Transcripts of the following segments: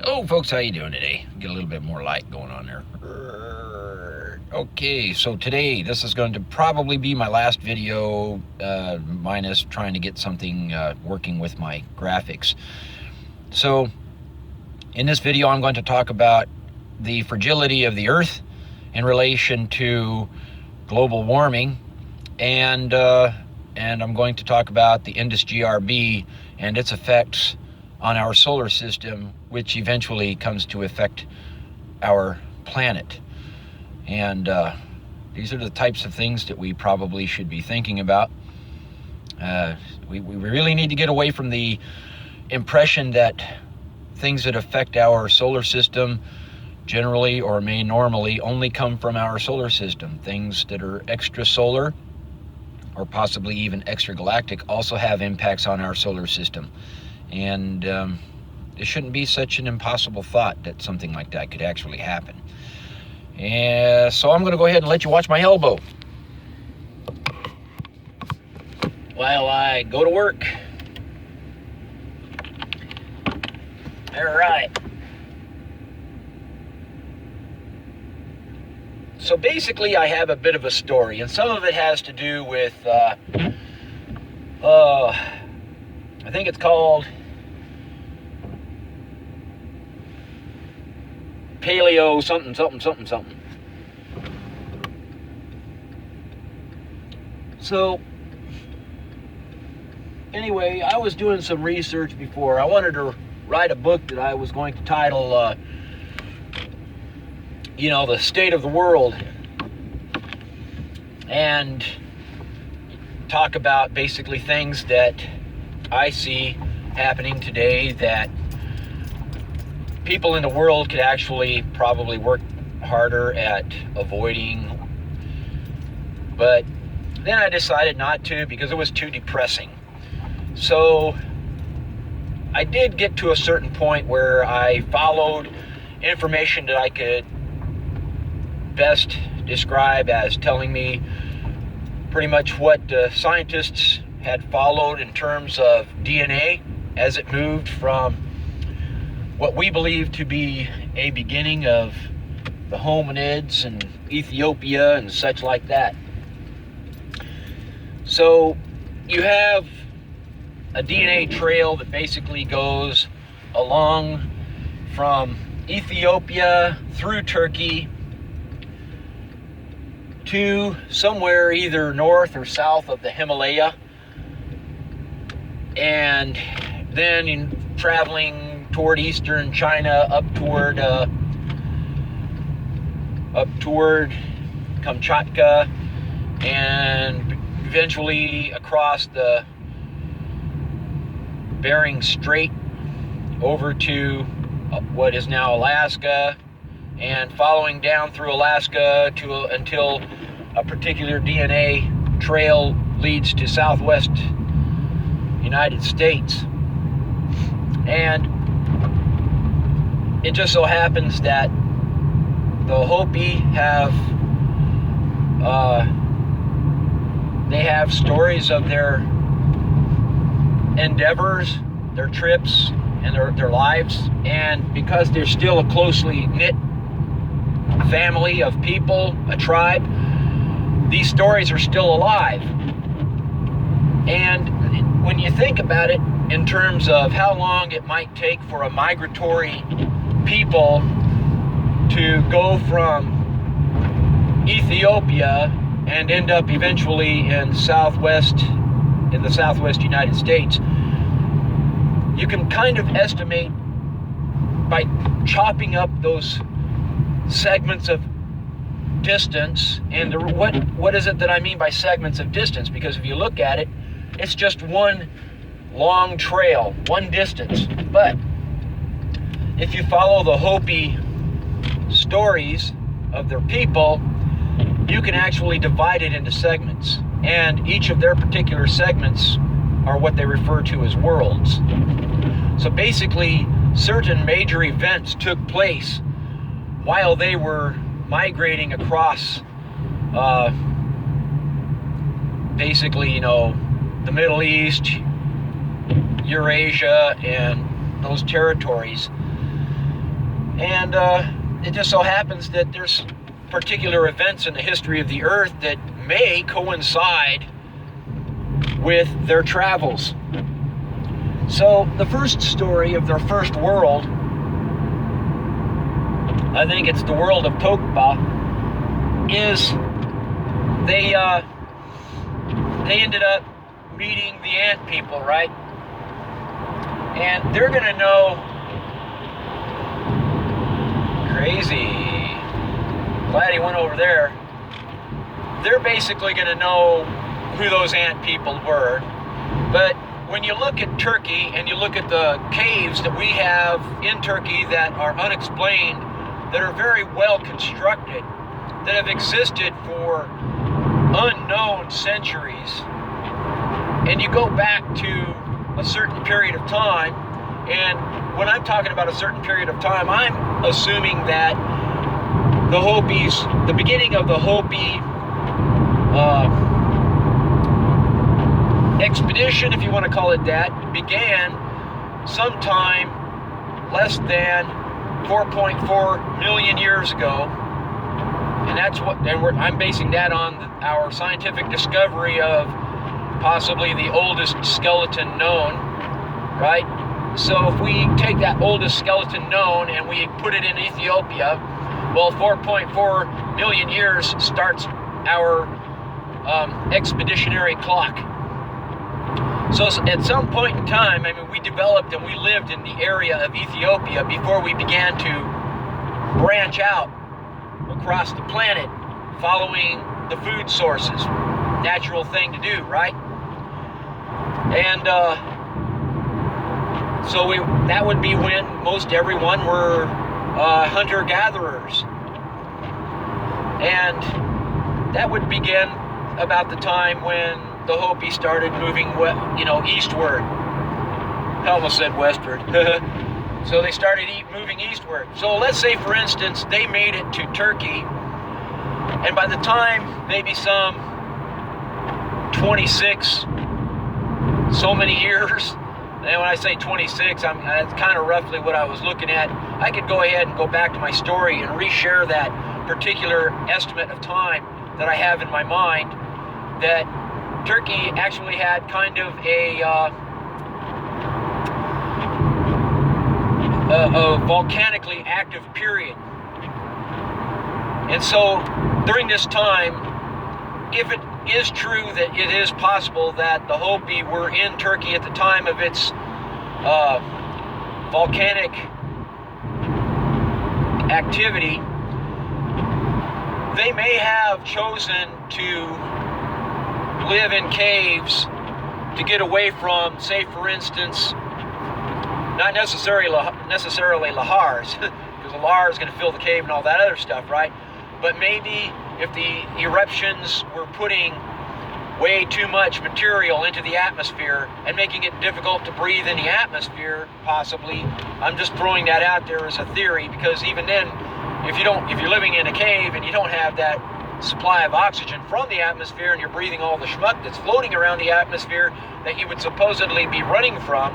Oh, folks, how you doing today? Get a little bit more light going on there. Okay, so today this is going to probably be my last video, minus trying to get something working with my graphics. So in this video, I'm going to talk about the fragility of the Earth in relation to global warming, and I'm going to talk about the Indus GRB and its effects on our solar system, which eventually comes to affect our planet. And these are the types of things that we probably should be thinking about. We really need to get away from the impression that things that affect our solar system generally or may normally only come from our solar system. Things that are extrasolar or possibly even extra-galactic also have impacts on our solar system. And it shouldn't be such an impossible thought that something like that could actually happen. And so I'm going to go ahead and let you watch my elbow while I go to work. All right. So basically I have a bit of a story, and some of it has to do with, I think it's called paleo something. So anyway, I was doing some research before. I wanted to write a book that I was going to title, The State of the World, and talk about basically things that I see happening today that people in the world could actually probably work harder at avoiding. But then I decided not to because it was too depressing. So I did get to a certain point where I followed information that I could best describe as telling me pretty much what scientists had followed in terms of DNA as it moved from what we believe to be a beginning of the hominids and Ethiopia and such like that. So you have a DNA trail that basically goes along from Ethiopia through Turkey to somewhere either north or south of the Himalaya, and then in traveling toward eastern China up toward Kamchatka, and eventually across the Bering Strait over to what is now Alaska, and following down through Alaska until a particular DNA trail leads to southwest United States. And it just so happens that the Hopi have stories of their endeavors, their trips, and their lives. And because they're still a closely knit family of people, a tribe, these stories are still alive. And when you think about it in terms of how long it might take for a migratory people to go from Ethiopia and end up eventually in the southwest United States, you can kind of estimate by chopping up those segments of distance. And what is it that I mean by segments of distance? Because if you look at it, it's just one long trail, one distance. But if you follow the Hopi stories of their people, you can actually divide it into segments, and each of their particular segments are what they refer to as worlds. So basically, certain major events took place while they were migrating across basically, the Middle East, Eurasia, and those territories. And it just so happens that there's particular events in the history of the Earth that may coincide with their travels. So the first story of their first world, I think it's the world of Tokpa, is they ended up meeting the ant people, right? And they're gonna know, crazy, glad he went over there. They're basically gonna know who those ant people were. But when you look at Turkey and you look at the caves that we have in Turkey that are unexplained, that are very well constructed, that have existed for unknown centuries, and you go back to a certain period of time, and when I'm talking about a certain period of time, I'm assuming that the Hopis, the beginning of the Hopi expedition, if you want to call it that, began sometime less than 4.4 million years ago. And that's what, and I'm basing that on our scientific discovery of possibly the oldest skeleton known, right? So if we take that oldest skeleton known and we put it in Ethiopia, well, 4.4 million years starts our expeditionary clock. So at some point in time, I mean, we developed and we lived in the area of Ethiopia before we began to branch out across the planet, following the food sources. Natural thing to do, right? And so that would be when most everyone were hunter-gatherers. And that would begin about the time when the Hopi started moving, eastward. I almost said westward. So they started moving eastward. So let's say, for instance, they made it to Turkey, and by the time maybe some 26, so many years, and when I say 26, that's kind of roughly what I was looking at. I could go ahead and go back to my story and reshare that particular estimate of time that I have in my mind, that Turkey actually had kind of a volcanically active period. And so during this time, if it is true that it is possible that the Hopi were in Turkey at the time of its volcanic activity, they may have chosen to live in caves to get away from, say, for instance, not necessarily lahars, because the lahar is going to fill the cave and all that other stuff, right? But maybe if the eruptions were putting way too much material into the atmosphere and making it difficult to breathe in the atmosphere, possibly. I'm just throwing that out there as a theory, because even then, if you're living in a cave and you don't have that supply of oxygen from the atmosphere and you're breathing all the schmuck that's floating around the atmosphere that you would supposedly be running from,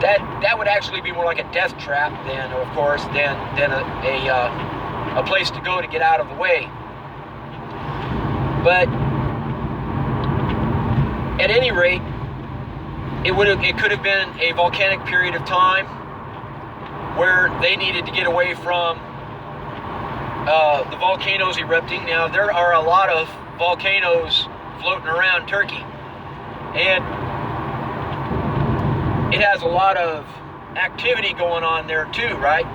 that would actually be more like a death trap than, of course, than a place to go to get out of the way. But at any rate, it could have been a volcanic period of time where they needed to get away from the volcanoes erupting. Now, there are a lot of volcanoes floating around Turkey, and it has a lot of activity going on there too, right?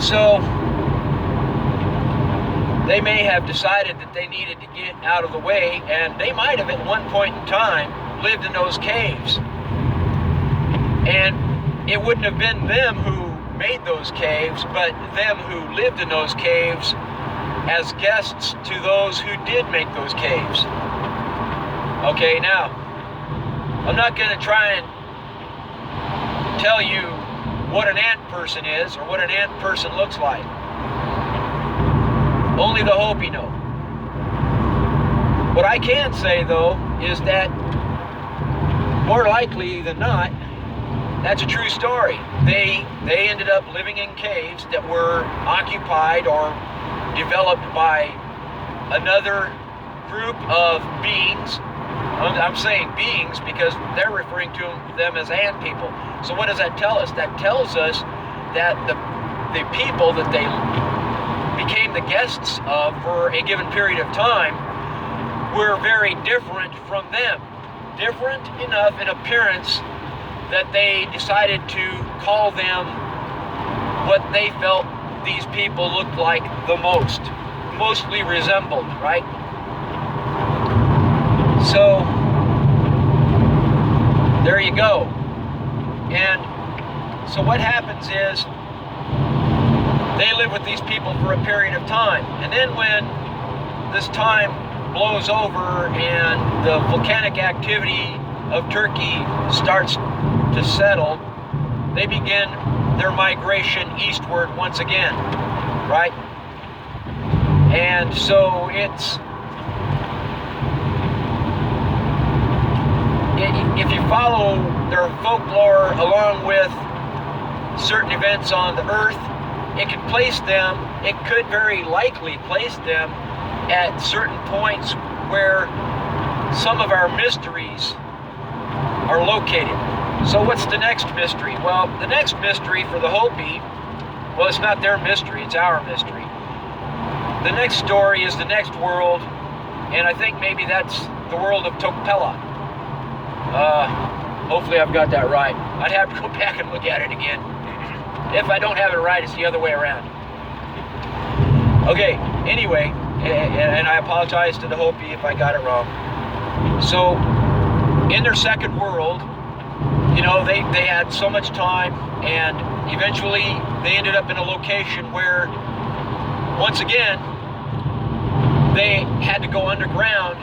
So they may have decided that they needed to get out of the way, and they might have at one point in time lived in those caves. And it wouldn't have been them who made those caves, but them who lived in those caves as guests to those who did make those caves. Okay, now, I'm not going to try and tell you what an ant person is or what an ant person looks like. Only the Hopi know. What I can say, though, is that more likely than not, That's a true story. They ended up living in caves that were occupied or developed by another group of beings. I'm saying beings because they're referring to them as ant people. So what does that tell us? That tells us that the people that they became the guests of for a given period of time were very different from them. Different enough in appearance that they decided to call them what they felt these people looked like the most. Mostly resembled, right? So, there you go. And so what happens is, they live with these people for a period of time. And then when this time blows over and the volcanic activity of Turkey starts to settle, they begin their migration eastward once again, right? And so if you follow their folklore along with certain events on the earth, it could very likely place them at certain points where some of our mysteries are located. So what's the next mystery? Well, the next mystery for the Hopi, well, it's not their mystery, it's our mystery. The next story is the next world, and I think maybe that's the world of Tokpela. Hopefully I've got that right. I'd have to go back and look at it again. If I don't have it right, it's the other way around. Okay, anyway, and I apologize to the Hopi if I got it wrong. So, in their second world, you know, they had so much time, and eventually they ended up in a location where, once again, they had to go underground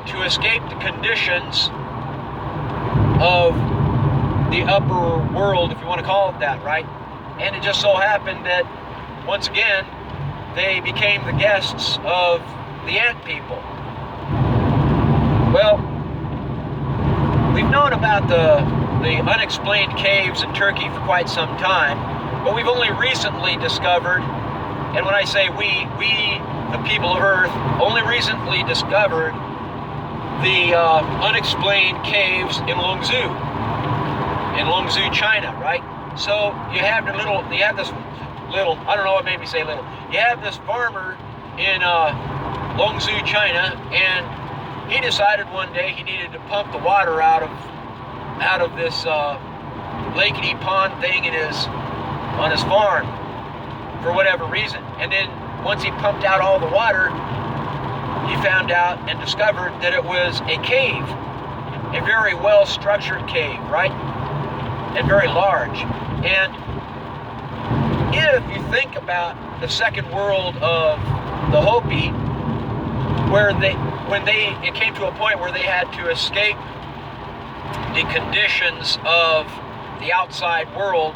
to escape the conditions of the upper world, if you want to call it that, right? And it just so happened that, once again, they became the guests of the ant people. Well, we've known about the unexplained caves in Turkey for quite some time, but we've only recently discovered, and when I say we, the people of Earth, only recently discovered the unexplained caves in Longzhou, China, right? So you have this little, I don't know what made me say little. You have this farmer in Longzhou, China, and he decided one day he needed to pump the water out of this lakey pond thing on his farm for whatever reason. And then once he pumped out all the water, he found out and discovered that it was a cave, a very well-structured cave, right? And very large. And if you think about the second world of the Hopi, where it came to a point where they had to escape the conditions of the outside world,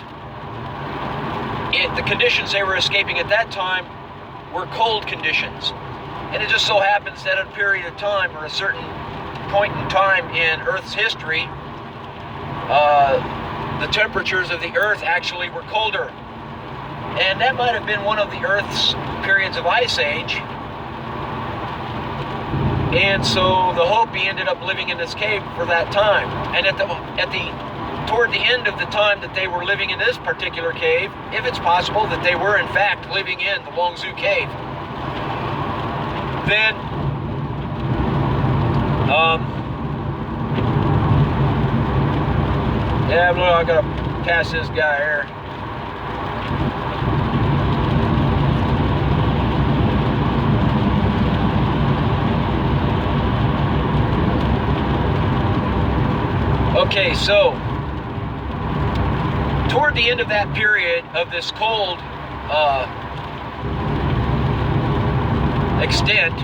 the conditions they were escaping at that time were cold conditions. And it just so happens that at a period of time, or a certain point in time in Earth's history, the temperatures of the Earth actually were colder. And that might have been one of the Earth's periods of ice age. And so the Hopi ended up living in this cave for that time. And toward the end of the time that they were living in this particular cave, if it's possible that they were in fact living in the Longzhou cave, then yeah, well, I gotta pass this guy here. Okay, so toward the end of that period of this cold extent,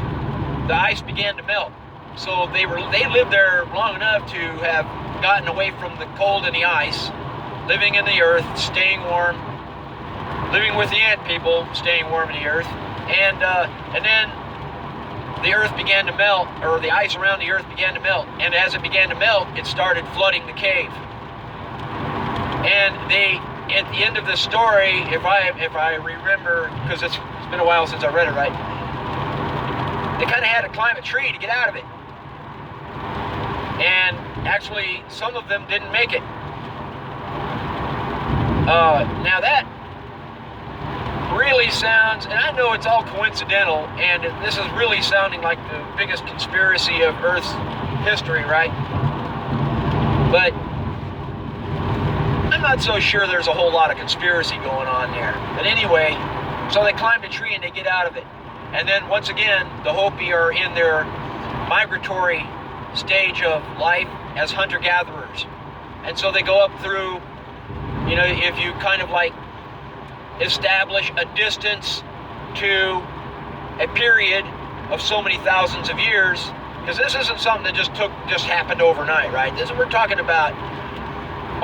the ice began to melt. So they lived there long enough to have gotten away from the cold and the ice, living in the earth, staying warm, living with the ant people, staying warm in the earth, and then the earth began to melt, or the ice around the earth began to melt, and as it began to melt, it started flooding the cave. And they, at the end of the story, if I remember, because it's been a while since I read it, right? They kind of had to climb a tree to get out of it. And actually, some of them didn't make it. Now that really sounds, and I know it's all coincidental, and this is really sounding like the biggest conspiracy of Earth's history, right? But I'm not so sure there's a whole lot of conspiracy going on there. But anyway, so they climb a tree and they get out of it. And then once again, the Hopi are in their migratory stage of life as hunter-gatherers. And so they go up through, you know, if you kind of like establish a distance to a period of so many thousands of years, because this isn't something that just happened overnight, right? We're talking about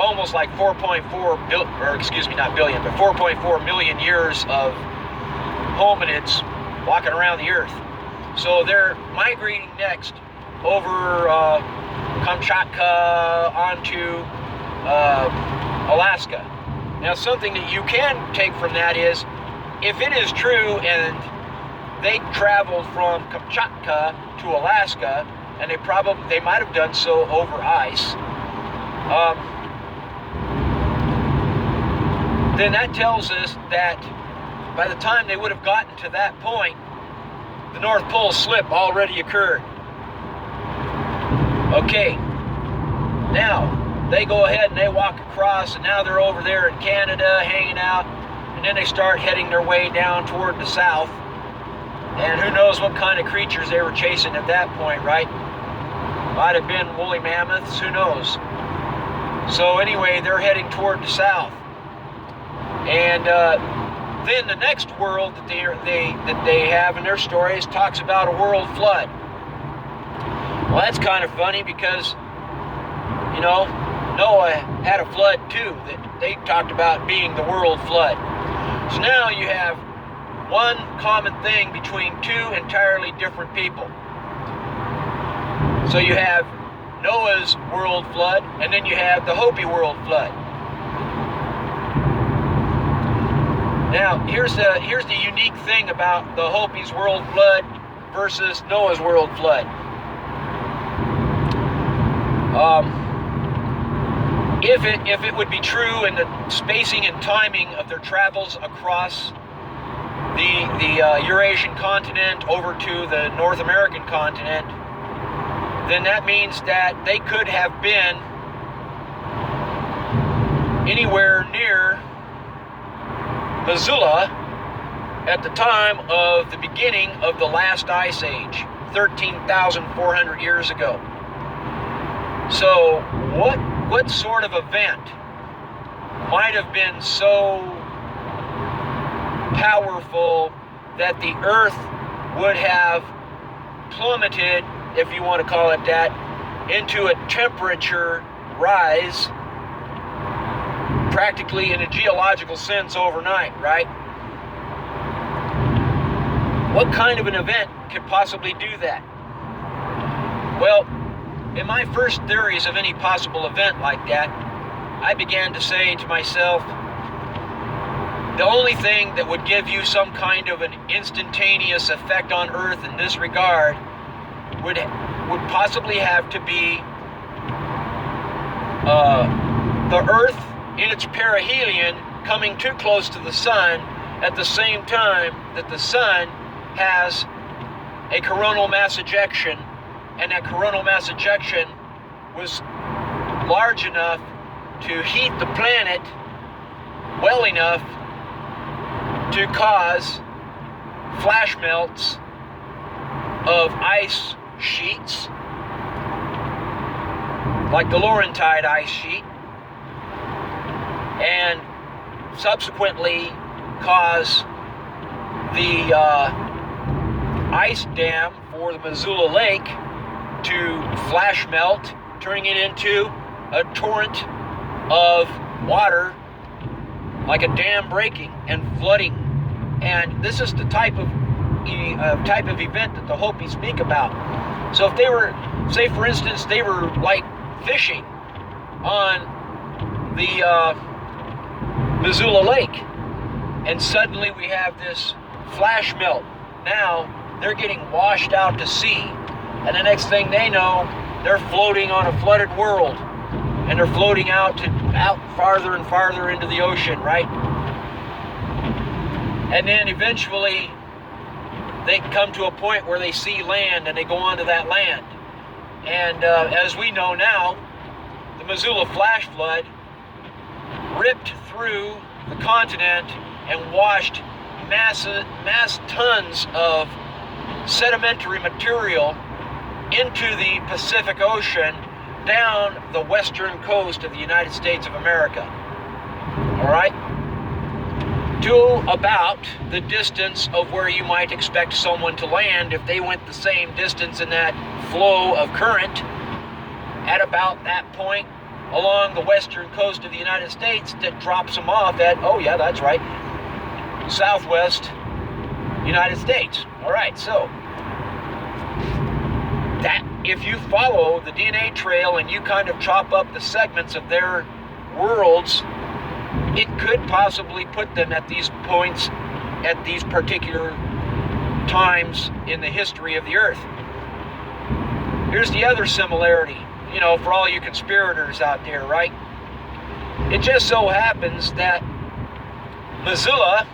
almost like 4.4 billion, or excuse me, not billion, but 4.4 million years of hominids walking around the Earth. So they're migrating next over Kamchatka onto Alaska. Now, something that you can take from that is, if it is true and they traveled from Kamchatka to Alaska, and they might have done so over ice, then that tells us that by the time they would have gotten to that point, the North Pole slip already occurred. Okay, now they go ahead and they walk across, and now they're over there in Canada hanging out, and then they start heading their way down toward the south. And who knows what kind of creatures they were chasing at that point, right? Might have been woolly mammoths, who knows? So anyway, they're heading toward the south. And then the next world that they have in their stories talks about a world flood. Well, that's kind of funny because, you know, Noah had a flood too that they talked about being the world flood. So now you have one common thing between two entirely different people. So you have Noah's world flood, and then you have the Hopi world flood. Now, here's the unique thing about the Hopi's world flood versus Noah's world flood. If it would be true in the spacing and timing of their travels across the Eurasian continent over to the North American continent, then that means that they could have been anywhere near Missoula at the time of the beginning of the last ice age, 13,400 years ago. So what sort of event might have been so powerful that the Earth would have plummeted, if you want to call it that, into a temperature rise practically in a geological sense overnight, right? What kind of an event could possibly do that? Well, in my first theories of any possible event like that, I began to say to myself, the only thing that would give you some kind of an instantaneous effect on Earth in this regard would possibly have to be the Earth in its perihelion coming too close to the sun at the same time that the sun has a coronal mass ejection, and that coronal mass ejection was large enough to heat the planet well enough to cause flash melts of ice sheets, like the Laurentide ice sheet, and subsequently cause the ice dam for the Missoula Lake to flash melt, turning it into a torrent of water, like a dam breaking and flooding. And this is the type of event that the Hopi speak about. So if they were, say for instance, they were like fishing on the Missoula Lake. And suddenly we have this flash melt. Now they're getting washed out to sea. And the next thing they know, they're floating on a flooded world. And they're floating out farther and farther into the ocean, right? And then eventually they come to a point where they see land and they go onto that land. And as we know now, the Missoula flash flood ripped through the continent and washed mass tons of sedimentary material into the Pacific Ocean down the western coast of the United States of America. All right? To about the distance of where you might expect someone to land if they went the same distance in that flow of current at about that point along the western coast of the United States that drops them off at, oh yeah, that's right, southwest United States. All right, so that if you follow the DNA trail and you kind of chop up the segments of their worlds, it could possibly put them at these points at these particular times in the history of the Earth. Here's the other similarity, you know, for all you conspirators out there, right? It just so happens that Missoula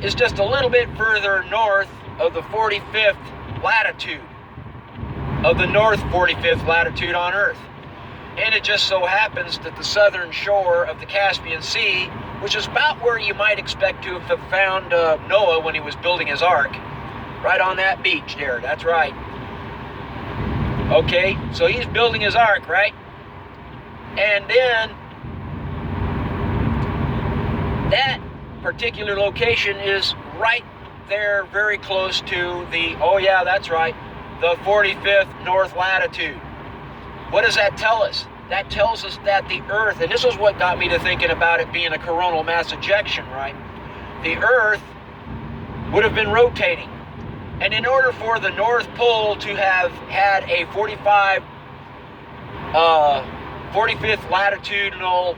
is just a little bit further north of the 45th latitude, of the north 45th latitude on Earth. And it just so happens that the southern shore of the Caspian Sea, which is about where you might expect to have found Noah when he was building his ark, right on that beach there, that's right. Okay, so he's building his ark, right? And then that particular location is right there, very close to the, oh yeah, that's right, the 45th north latitude. What does that tell us? That tells us that the Earth, and this is what got me to thinking about it being a coronal mass ejection, right? The Earth would have been rotating. And in order for the North Pole to have had a 45th latitudinal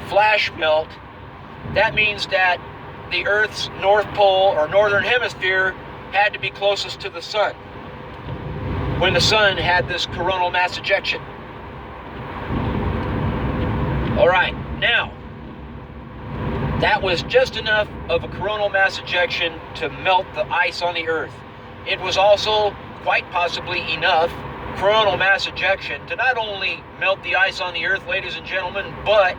flash melt, that means that the Earth's North Pole or Northern Hemisphere had to be closest to the Sun when the Sun had this coronal mass ejection. All right, now, that was just enough of a coronal mass ejection to melt the ice on the Earth. It was also quite possibly enough coronal mass ejection to not only melt the ice on the Earth, ladies and gentlemen, but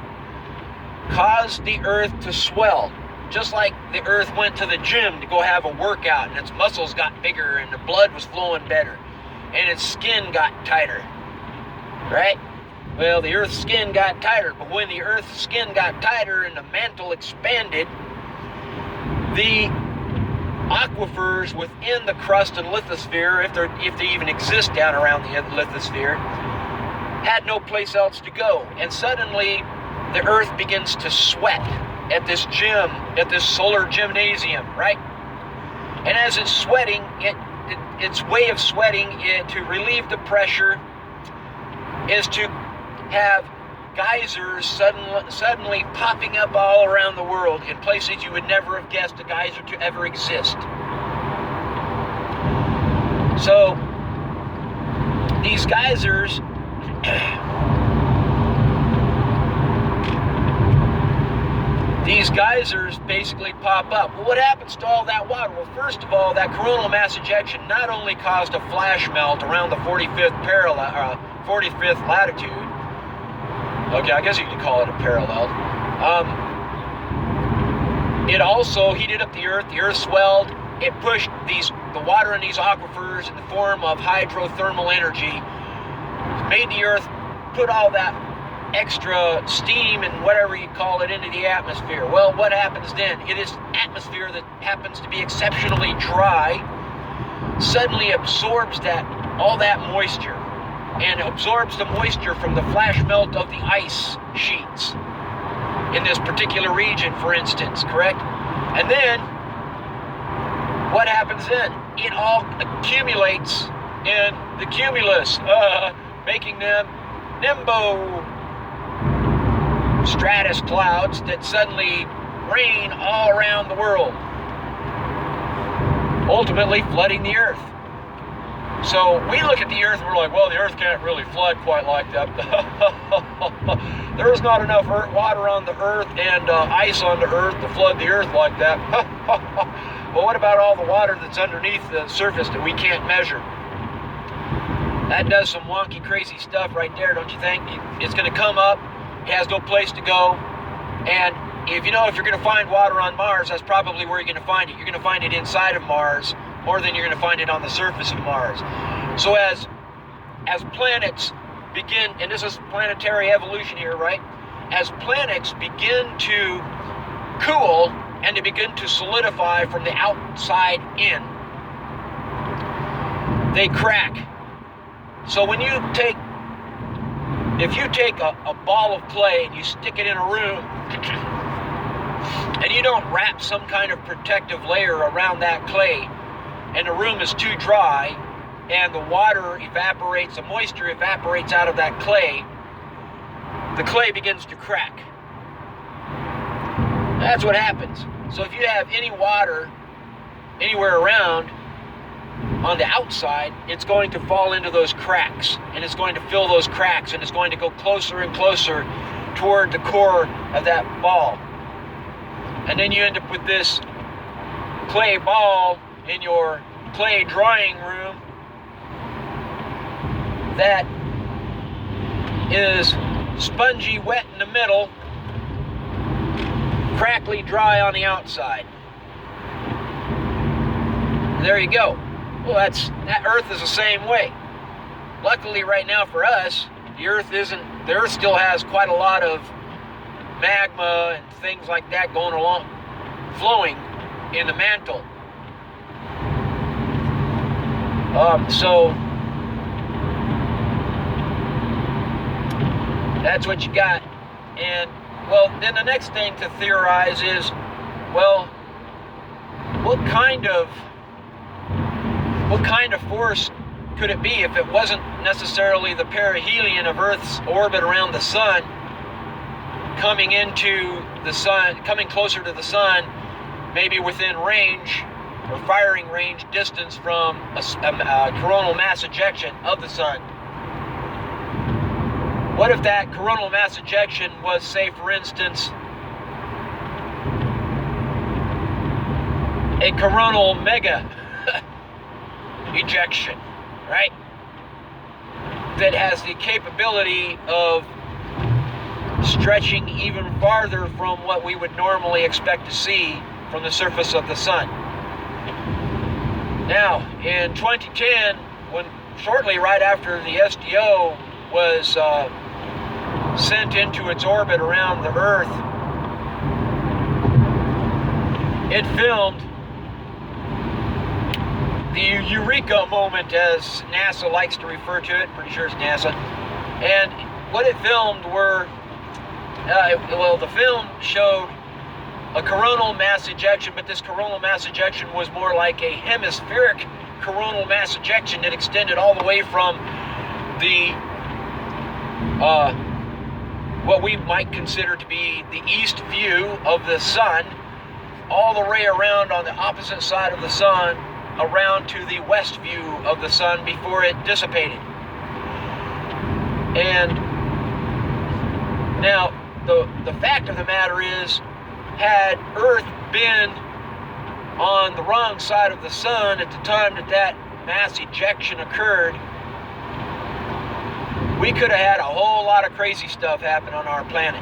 cause the Earth to swell. Just like the Earth went to the gym to go have a workout and its muscles got bigger and the blood was flowing better and its skin got tighter, right? Well, the Earth's skin got tighter, but when the Earth's skin got tighter and the mantle expanded, the aquifers within the crust and lithosphere, if they even exist down around the lithosphere, had no place else to go. And suddenly, the Earth begins to sweat at this gym, at this solar gymnasium, right? And as it's sweating, its way of sweating to relieve the pressure is to have geysers suddenly popping up all around the world in places you would never have guessed a geyser to ever exist. So these geysers basically pop up. Well, what happens to all that water? Well, first of all, that coronal mass ejection not only caused a flash melt around the 45th latitude. Okay, I guess you could call it a parallel. It also heated up the Earth. The Earth swelled. It pushed the water in these aquifers in the form of hydrothermal energy, made the Earth put all that extra steam and whatever you call it into the atmosphere. Well, what happens then? It is atmosphere that happens to be exceptionally dry, suddenly absorbs all that moisture, and absorbs the moisture from the flash melt of the ice sheets in this particular region, for instance, correct? And then, what happens then? It all accumulates in the cumulus, making them stratus clouds that suddenly rain all around the world, ultimately flooding the Earth. So we look at the Earth and we're like, well, the Earth can't really flood quite like that. There's not enough water on the Earth and ice on the Earth to flood the Earth like that. Well, what about all the water that's underneath the surface that we can't measure? That does some wonky, crazy stuff right there, don't you think? It's going to come up. It has no place to go. And if you're going to find water on Mars, that's probably where you're going to find it. You're going to find it inside of Mars more than you're going to find it on the surface of Mars. So as planets begin, and this is planetary evolution here, right? As planets begin to cool and to begin to solidify from the outside in, they crack. So when if you take a ball of clay and you stick it in a room and you don't wrap some kind of protective layer around that clay, and the room is too dry and the water evaporates, the moisture evaporates out of that clay, the clay begins to crack. That's what happens. So if you have any water anywhere around on the outside, it's going to fall into those cracks, and it's going to fill those cracks, and it's going to go closer and closer toward the core of that ball. And then you end up with this clay ball in your clay drawing room that is spongy wet in the middle, crackly dry on the outside. There you go. Well, that Earth is the same way. Luckily right now for us, the Earth still has quite a lot of magma and things like that going along, flowing in the mantle. So that's what you got. And well, then the next thing to theorize is, well, what kind of force could it be if it wasn't necessarily the perihelion of Earth's orbit around the sun coming into the sun, coming closer to the sun, maybe within range or firing range distance from a coronal mass ejection of the sun? What if that coronal mass ejection was, say, for instance, a coronal mega ejection, right? That has the capability of stretching even farther from what we would normally expect to see from the surface of the sun. Now, in 2010, when shortly right after the SDO was sent into its orbit around the Earth, it filmed the Eureka moment, as NASA likes to refer to it. Pretty sure it's NASA. And what it filmed were, the film showed a coronal mass ejection, but this coronal mass ejection was more like a hemispheric coronal mass ejection that extended all the way from the what we might consider to be the east view of the sun, all the way around on the opposite side of the sun, around to the west view of the sun before it dissipated. And now the fact of the matter is, had Earth been on the wrong side of the sun at the time that mass ejection occurred, we could have had a whole lot of crazy stuff happen on our planet.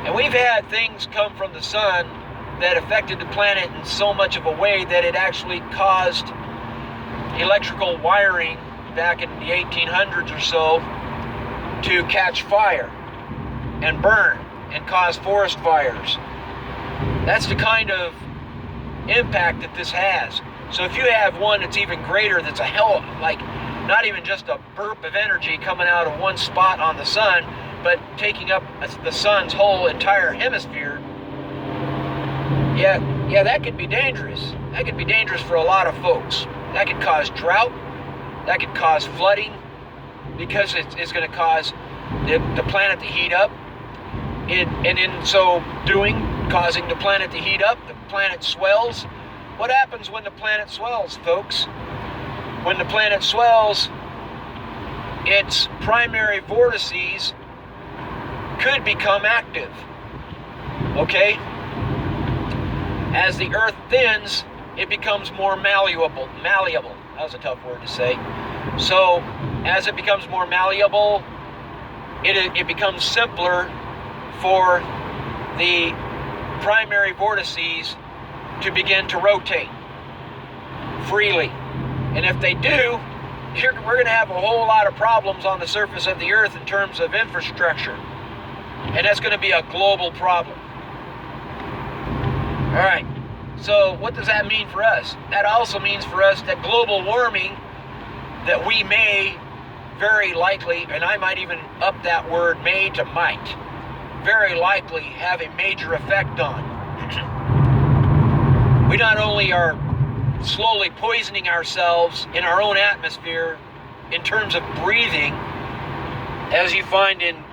And we've had things come from the sun that affected the planet in so much of a way that it actually caused electrical wiring back in the 1800s or so to catch fire and burn and cause forest fires. That's the kind of impact that this has. So if you have one that's even greater, that's a hell, like not even just a burp of energy coming out of one spot on the sun, but taking up the sun's whole entire hemisphere, yeah, that could be dangerous. That could be dangerous for a lot of folks. That could cause drought. That could cause flooding, because it's going to cause the planet to heat up. and in so doing, causing the planet to heat up, the planet swells. What happens when the planet swells, folks? When the planet swells, its primary vortices could become active. Okay? As the Earth thins, it becomes more malleable. Malleable. That was a tough word to say. So, as it becomes more malleable, it becomes simpler for the primary vortices to begin to rotate freely. And if they do, we're going to have a whole lot of problems on the surface of the Earth in terms of infrastructure. And that's going to be a global problem. All right. So what does that mean for us? That also means for us that global warming, that we may very likely, and I might even up that word may to might, very likely have a major effect on. We not only are slowly poisoning ourselves in our own atmosphere in terms of breathing, as you find in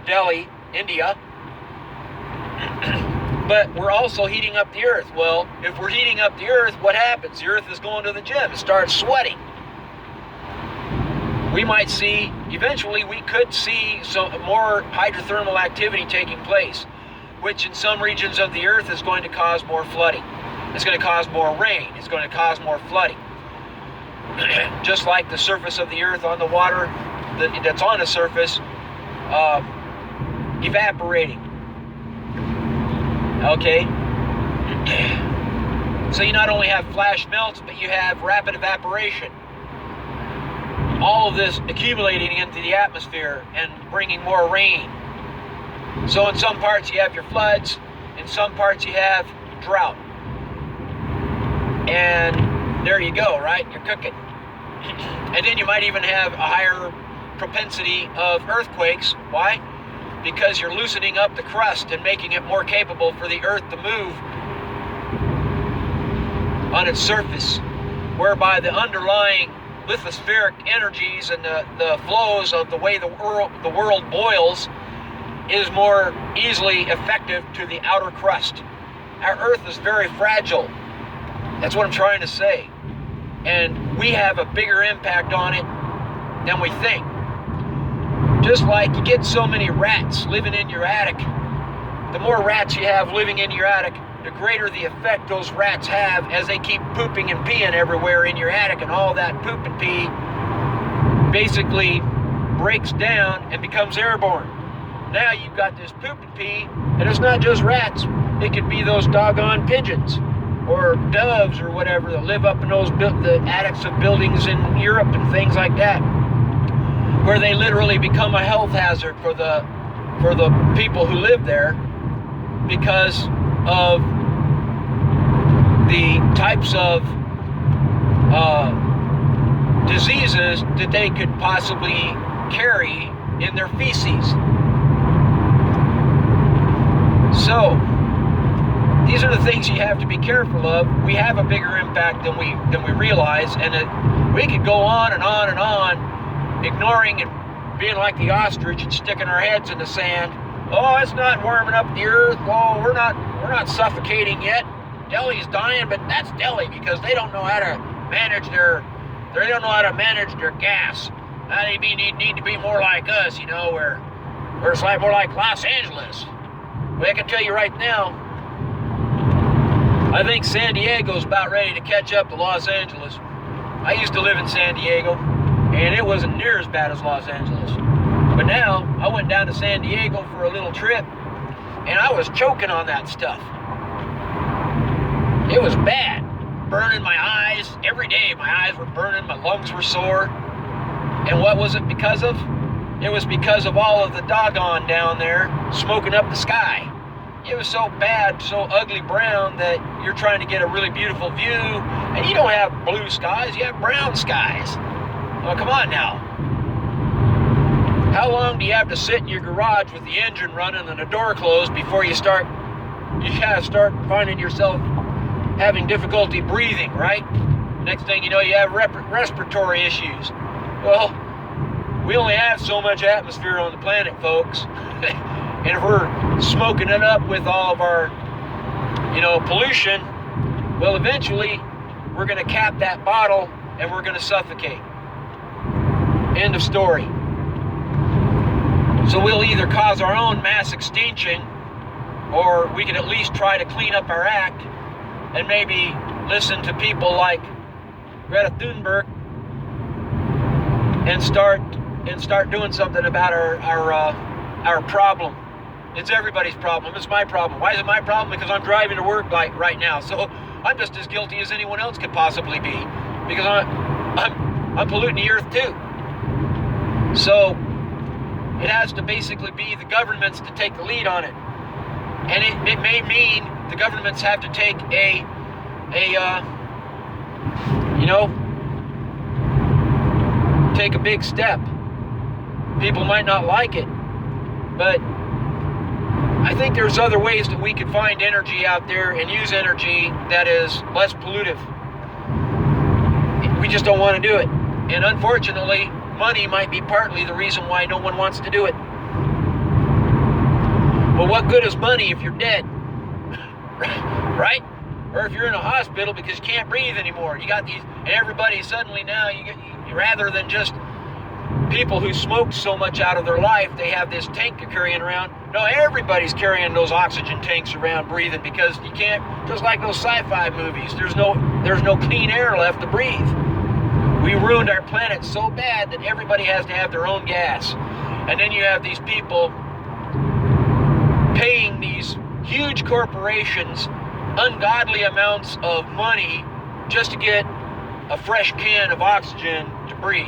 Delhi, India, but we're also heating up the Earth. Well, if we're heating up the Earth, what happens? The Earth is going to the gym. It starts sweating. We might see, eventually we could see some more hydrothermal activity taking place, which in some regions of the Earth is going to cause more flooding. It's going to cause more rain. It's going to cause more flooding. Just like the surface of the Earth on the water that's on the surface evaporating. Okay? So you not only have flash melts, but you have rapid evaporation. All of this accumulating into the atmosphere and bringing more rain. So in some parts you have your floods, in some parts you have drought. And there you go, right? You're cooking. And then you might even have a higher propensity of earthquakes. Why? Because you're loosening up the crust and making it more capable for the Earth to move on its surface, whereby the underlying lithospheric energies and the flows of the way the world boils is more easily effective to the outer crust. Our Earth is very fragile. That's what I'm trying to say. And we have a bigger impact on it than we think. Just like you get so many rats living in your attic, the more rats you have living in your attic, the greater the effect those rats have as they keep pooping and peeing everywhere in your attic, and all that poop and pee basically breaks down and becomes airborne. Now you've got this poop and pee, and it's not just rats. It could be those doggone pigeons or doves or whatever that live up in the attics of buildings in Europe and things like that, where they literally become a health hazard for the people who live there because of the types of diseases that they could possibly carry in their feces. So these are the things you have to be careful of. We have a bigger impact than we realize, and we could go on and on and on, ignoring and being like the ostrich and sticking our heads in the sand. Oh, it's not warming up the Earth. Oh, we're not suffocating yet. Delhi's dying, but that's Delhi because they don't know how to manage their gas. Now they need to be more like us, you know, where it's like more like Los Angeles. Well, I can tell you right now, I think San Diego's about ready to catch up to Los Angeles. I used to live in San Diego, and it wasn't near as bad as Los Angeles. But now, I went down to San Diego for a little trip, and I was choking on that stuff. It was bad. Burning my eyes. Every day, my eyes were burning, my lungs were sore. And what was it because of? It was because of all of the doggone down there smoking up the sky. It was so bad, so ugly brown that you're trying to get a really beautiful view, and you don't have blue skies, you have brown skies. Oh, come on now. How long do you have to sit in your garage with the engine running and the door closed before you start finding yourself having difficulty breathing, right? Next thing you know, you have respiratory issues. Well, we only have so much atmosphere on the planet, folks. And if we're smoking it up with all of our, pollution, well, eventually we're going to cap that bottle and we're going to suffocate. End of story. So we'll either cause our own mass extinction, or we can at least try to clean up our act and maybe listen to people like Greta Thunberg and start doing something about our problem. It's everybody's problem. It's my problem. Why is it my problem? Because I'm driving to work right now. So I'm just as guilty as anyone else could possibly be, because I'm polluting the earth too. So it has to basically be the governments to take the lead on it. And it may mean the governments have to take take a big step. People might not like it, but I think there's other ways that we could find energy out there and use energy that is less pollutive. We just don't want to do it. And unfortunately, money might be partly the reason why no one wants to do it. Well, what good is money if you're dead? Right? Or if you're in a hospital because you can't breathe anymore. You got these, and everybody suddenly now, rather than just people who smoked so much out of their life, they have this tank they're carrying around. No, everybody's carrying those oxygen tanks around breathing, because you can't, just like those sci-fi movies, there's no clean air left to breathe. We ruined our planet so bad that everybody has to have their own gas. And then you have these people paying these huge corporations ungodly amounts of money just to get a fresh can of oxygen to breathe.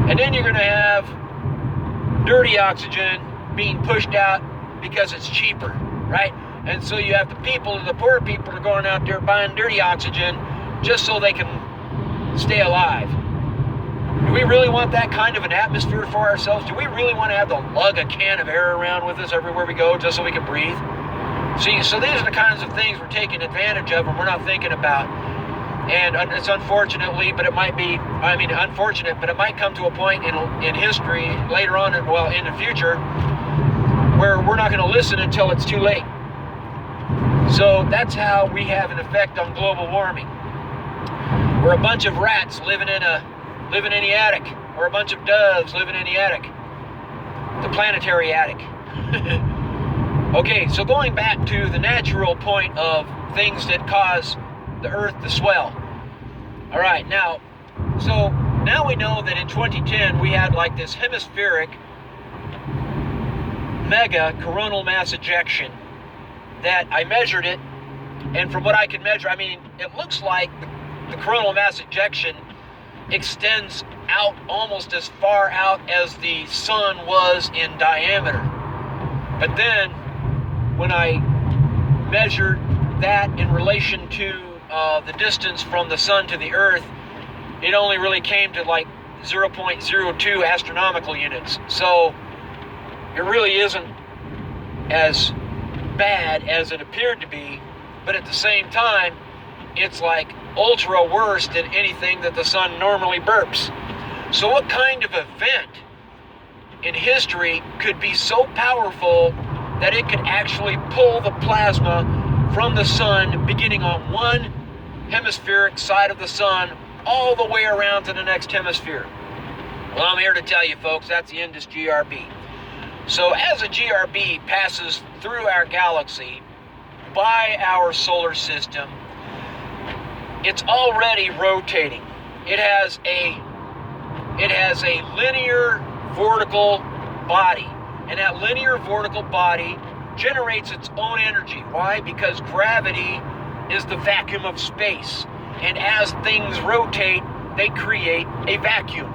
And then you're going to have dirty oxygen being pushed out because it's cheaper, right? And so you have the poor people are going out there buying dirty oxygen just so they can stay alive. Do we really want that kind of an atmosphere for ourselves? Do we really want to have to lug a can of air around with us everywhere we go just so we can breathe? See, so these are the kinds of things we're taking advantage of and we're not thinking about. And it's unfortunately, but it might be, unfortunate, but it might come to a point in history later on, in the future, where we're not going to listen until it's too late. So that's how we have an effect on global warming. We're a bunch of rats living in the attic, or a bunch of doves living in the attic, the planetary attic. Okay, so going back to the natural point of things that cause the Earth to swell. All right, now we know that in 2010 we had like this hemispheric mega coronal mass ejection that I measured it, and from what I can measure, it looks like the coronal mass ejection extends out almost as far out as the sun was in diameter. But then when I measured that in relation to the distance from the sun to the earth, it only really came to like 0.02 astronomical units. So it really isn't as bad as it appeared to be, but at the same time, it's like ultra worse than anything that the sun normally burps. So what kind of event in history could be so powerful that it could actually pull the plasma from the sun, beginning on one hemispheric side of the sun, all the way around to the next hemisphere? Well, I'm here to tell you, folks, that's the Indus GRB. So as a GRB passes through our galaxy, by our solar system, it's already rotating. It has a linear vertical body, and that linear vertical body generates its own energy. Why? Because gravity is the vacuum of space, and as things rotate, they create a vacuum.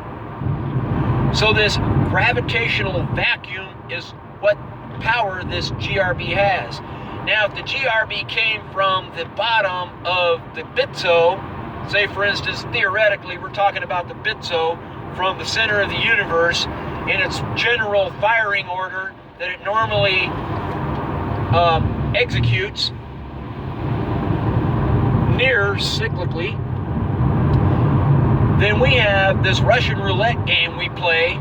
So this gravitational vacuum is what power this GRB has. Now, if the GRB came from the bottom of the BTSO, say for instance, theoretically, we're talking about the BTSO from the center of the universe in its general firing order that it normally executes near cyclically, then we have this Russian roulette game we play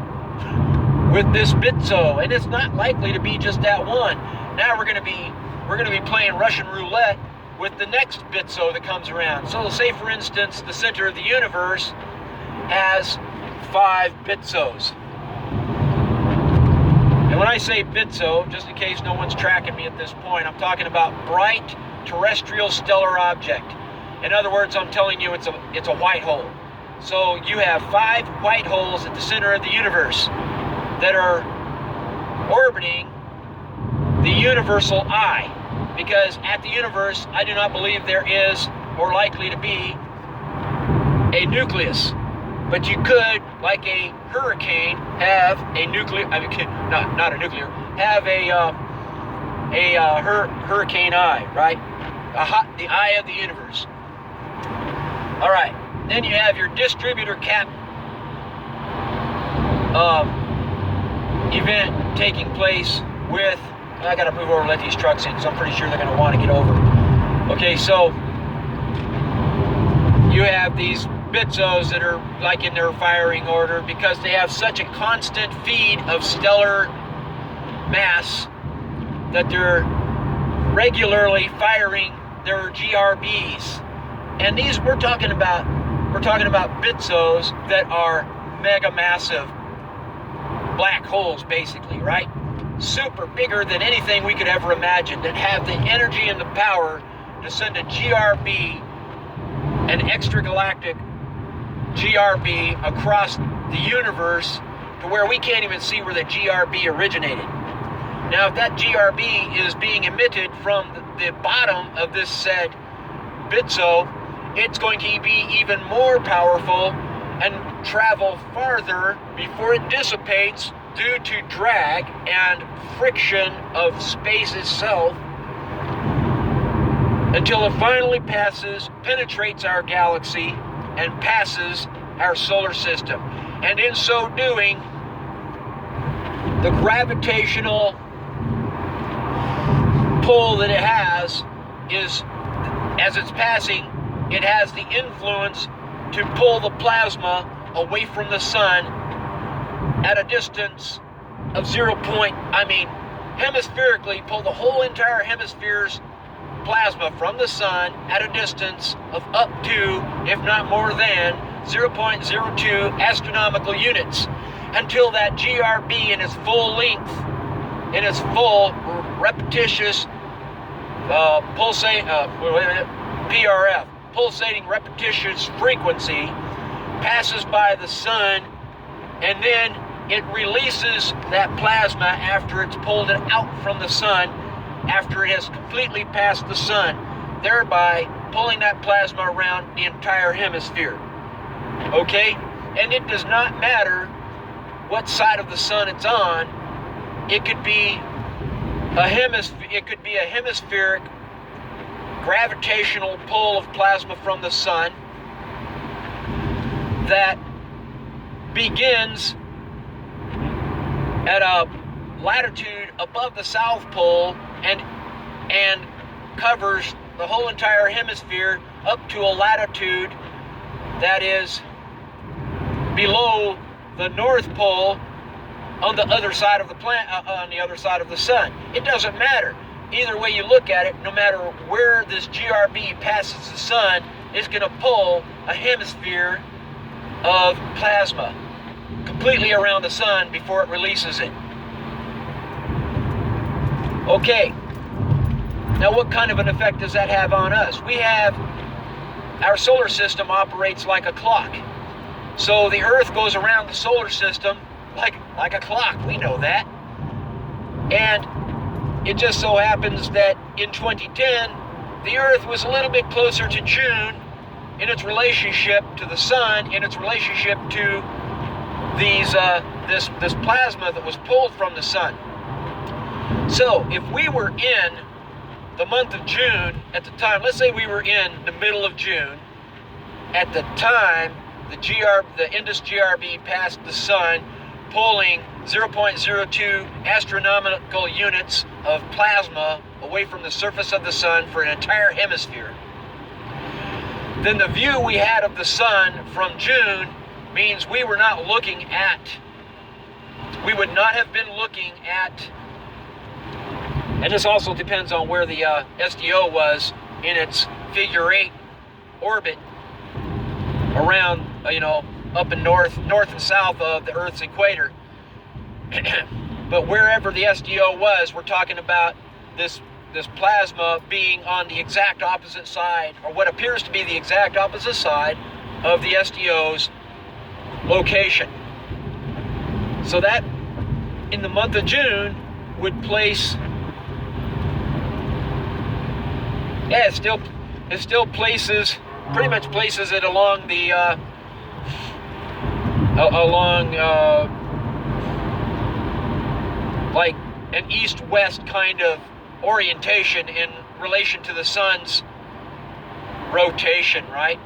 with this BTSO, and it's not likely to be just that one. Now we're going to be playing Russian roulette with the next BTSO that comes around. So say, for instance, the center of the universe has 5 BTSOs. And when I say BTSO, just in case no one's tracking me at this point, I'm talking about Bright Terrestrial Stellar Object. In other words, I'm telling you it's a white hole. So you have 5 white holes at the center of the universe that are orbiting the universal eye. Because at the universe, I do not believe there is, or likely to be, a nucleus. But you could, like a hurricane, have a nuclear, I mean, not a nuclear, have a hurricane eye, right? The eye of the universe. All right, then you have your distributor cap event taking place with, I gotta move over and let these trucks in, so I'm pretty sure they're gonna want to get over. Okay, so you have these BTSOs that are like in their firing order because they have such a constant feed of stellar mass that they're regularly firing their GRBs. And these we're talking about BTSOs that are mega massive black holes, basically, right? Super bigger than anything we could ever imagine, that have the energy and the power to send a GRB, an extra-galactic GRB, across the universe to where we can't even see where the GRB originated. Now, if that GRB is being emitted from the bottom of this said BTSO, it's going to be even more powerful and travel farther before it dissipates due to drag and friction of space itself, until it finally penetrates our galaxy and passes our solar system. And in so doing, the gravitational pull that it has is, as it's passing, it has the influence to pull the plasma away from the sun at a distance of hemispherically pull the whole entire hemisphere's plasma from the sun at a distance of up to, if not more than, 0.02 astronomical units, until that GRB in its full length, in its full repetitious PRF, pulsating repetitious frequency, passes by the sun, and then it releases that plasma after it's pulled it out from the sun, after it has completely passed the sun, thereby pulling that plasma around the entire hemisphere. Okay? And it does not matter what side of the sun it's on. It could be a hemispheric gravitational pull of plasma from the sun that begins at a latitude above the South Pole and covers the whole entire hemisphere up to a latitude that is below the North Pole on the other side of the on the other side of the sun. It doesn't matter. Either way you look at it, no matter where this GRB passes the sun, it's going to pull a hemisphere of plasma completely around the sun before it releases it. Okay, now what kind of an effect does that have on us? Our solar system operates like a clock. So the Earth goes around the solar system like a clock, we know that. And it just so happens that in 2010, the Earth was a little bit closer to June in its relationship to the sun, in its relationship to this plasma that was pulled from the sun. So if we were in the month of June at the time, let's say we were in the middle of June, at the time the Indus GRB passed the sun, pulling 0.02 astronomical units of plasma away from the surface of the sun for an entire hemisphere. Then the view we had of the sun from June means we were not looking at we would not have been looking at, and this also depends on where the SDO was in its figure 8 orbit around, up in north and south of the Earth's equator. But wherever the SDO was, we're talking about this plasma being on the exact opposite side, or what appears to be the exact opposite side of the SDO's location. So that, in the month of June, would place, it still places, pretty much places it along the, like an east-west kind of orientation in relation to the sun's rotation, right?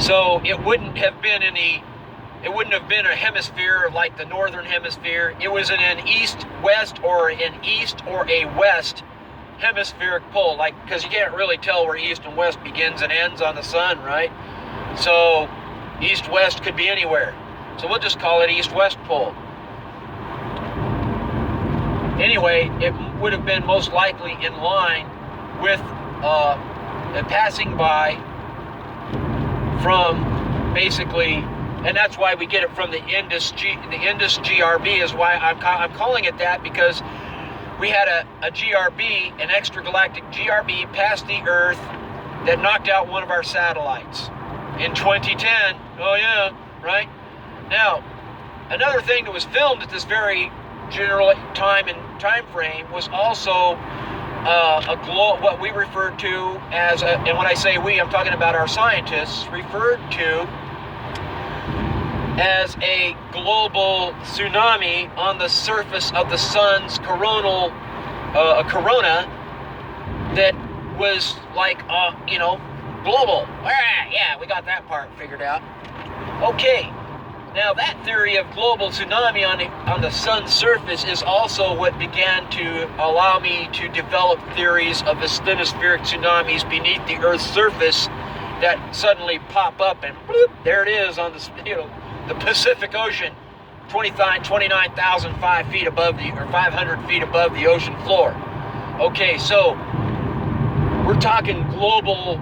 So it wouldn't have been a hemisphere like the northern hemisphere. It was in an east-west or an east or a west hemispheric pole, like, because you can't really tell where east and west begins and ends on the sun, right? So east-west could be anywhere. So we'll just call it east-west pole. Anyway, it would have been most likely in line with passing by from basically, and that's why we get it from the Indus GRB is why I'm calling it that, because we had a GRB, an extra-galactic GRB, pass the Earth that knocked out one of our satellites in 2010. Oh yeah, right? Now, another thing that was filmed at this very general time frame was also what we refer to as and when I say we, I'm talking about our scientists, referred to as a global tsunami on the surface of the sun's coronal corona that was like global. Yeah, we got that part figured out. Okay. Now that theory of global tsunami on the sun's surface is also what began to allow me to develop theories of asthenospheric tsunamis beneath the Earth's surface that suddenly pop up and bloop, there it is on the Pacific Ocean, 29,005 feet above or 500 feet above the ocean floor. Okay, so we're talking global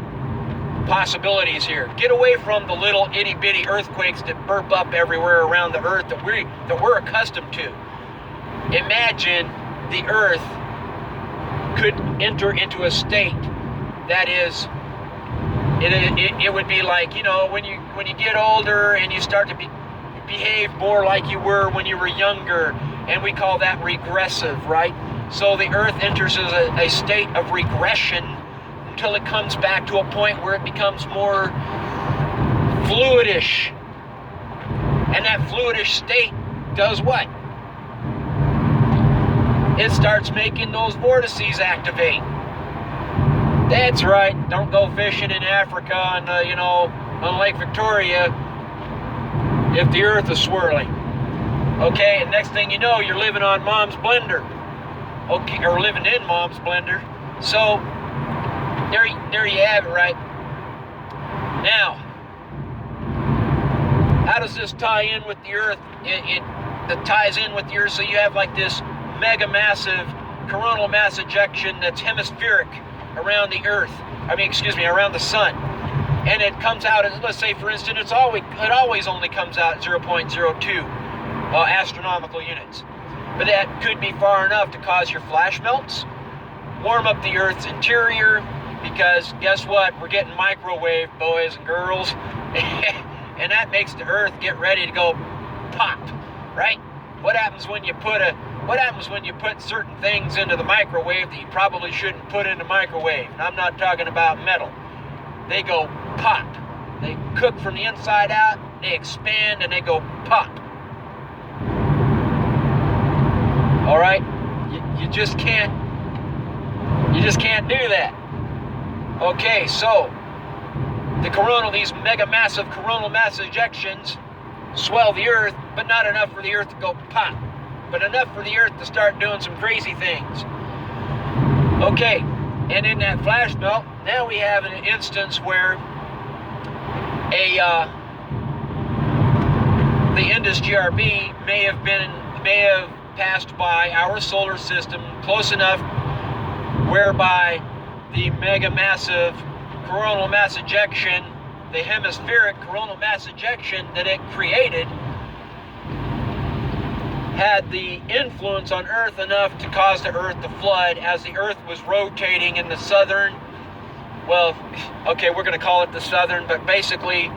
possibilities here. Get away from the little itty-bitty earthquakes that burp up everywhere around the Earth that we're accustomed to. Imagine the Earth could enter into a state that is, it would be like, when you get older and you start to behave more like you were when you were younger, and we call that regressive, right? So the Earth enters as a state of regression until it comes back to a point where it becomes more fluidish. And that fluidish state does what? It starts making those vortices activate. That's right, don't go fishing in Africa on, on Lake Victoria if the Earth is swirling. Okay, and next thing you know, you're living on Mom's blender. Okay, or living in Mom's blender. So, there you have it, right? Now, how does this tie in with the Earth? It ties in with the Earth, so you have like this mega massive coronal mass ejection that's hemispheric around the Earth. Around the sun. And it comes out, let's say for instance, it always only comes out at 0.02 astronomical units. But that could be far enough to cause your flash melts, warm up the Earth's interior, because guess what? We're getting microwave, boys and girls. And that makes the Earth get ready to go pop, right? What happens when you put certain things into the microwave that you probably shouldn't put in the microwave? And I'm not talking about metal. They go pop. They cook from the inside out, they expand, and they go pop. All right? You just can't do that. Okay, so these mega massive coronal mass ejections swell the Earth, but not enough for the Earth to go pop, but enough for the Earth to start doing some crazy things. Okay, and in that flash melt, now we have an instance where the Indus GRB may have passed by our solar system close enough whereby the mega massive coronal mass ejection, the hemispheric coronal mass ejection that it created, had the influence on Earth enough to cause the Earth to flood as the Earth was rotating in the southern, well, okay, we're going to call it the southern, but basically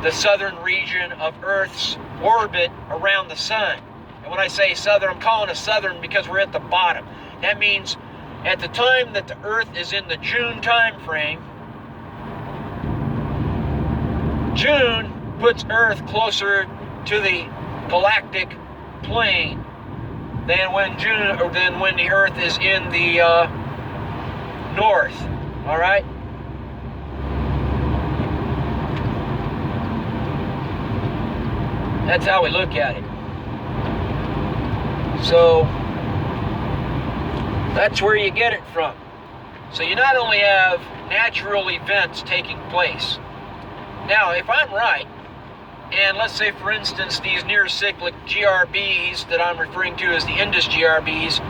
the southern region of Earth's orbit around the sun. And when I say southern, I'm calling it southern because we're at the bottom. That means at the time that the Earth is in the June time frame, June puts Earth closer to the galactic plane than when the Earth is in the north. All right. That's how we look at it. So that's where you get it from. So you not only have natural events taking place. Now, if I'm right, and let's say, for instance, these near-cyclic GRBs that I'm referring to as the Indus GRBs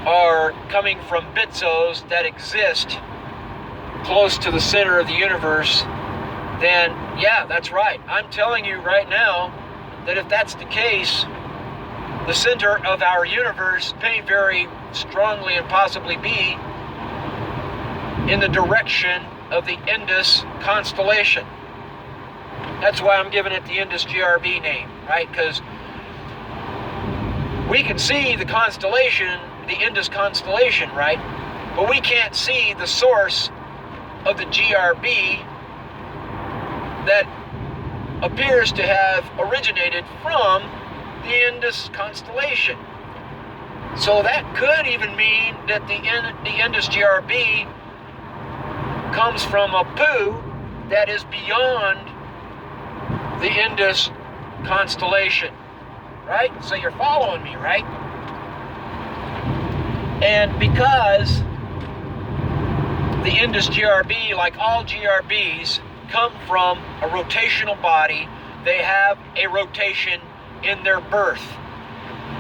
are coming from BTSOs that exist close to the center of the universe, then yeah, that's right. I'm telling you right now that if that's the case, the center of our universe may very strongly and possibly be in the direction of the Indus constellation. That's why I'm giving it the Indus GRB name, right? Because we can see the constellation, the Indus constellation, right? But we can't see the source of the GRB that appears to have originated from the Indus constellation. So that could even mean that the Indus GRB comes from a poo that is beyond the Indus constellation, right? So you're following me, right? And because the Indus GRB, like all GRBs, come from a rotational body, they have a rotation in their birth.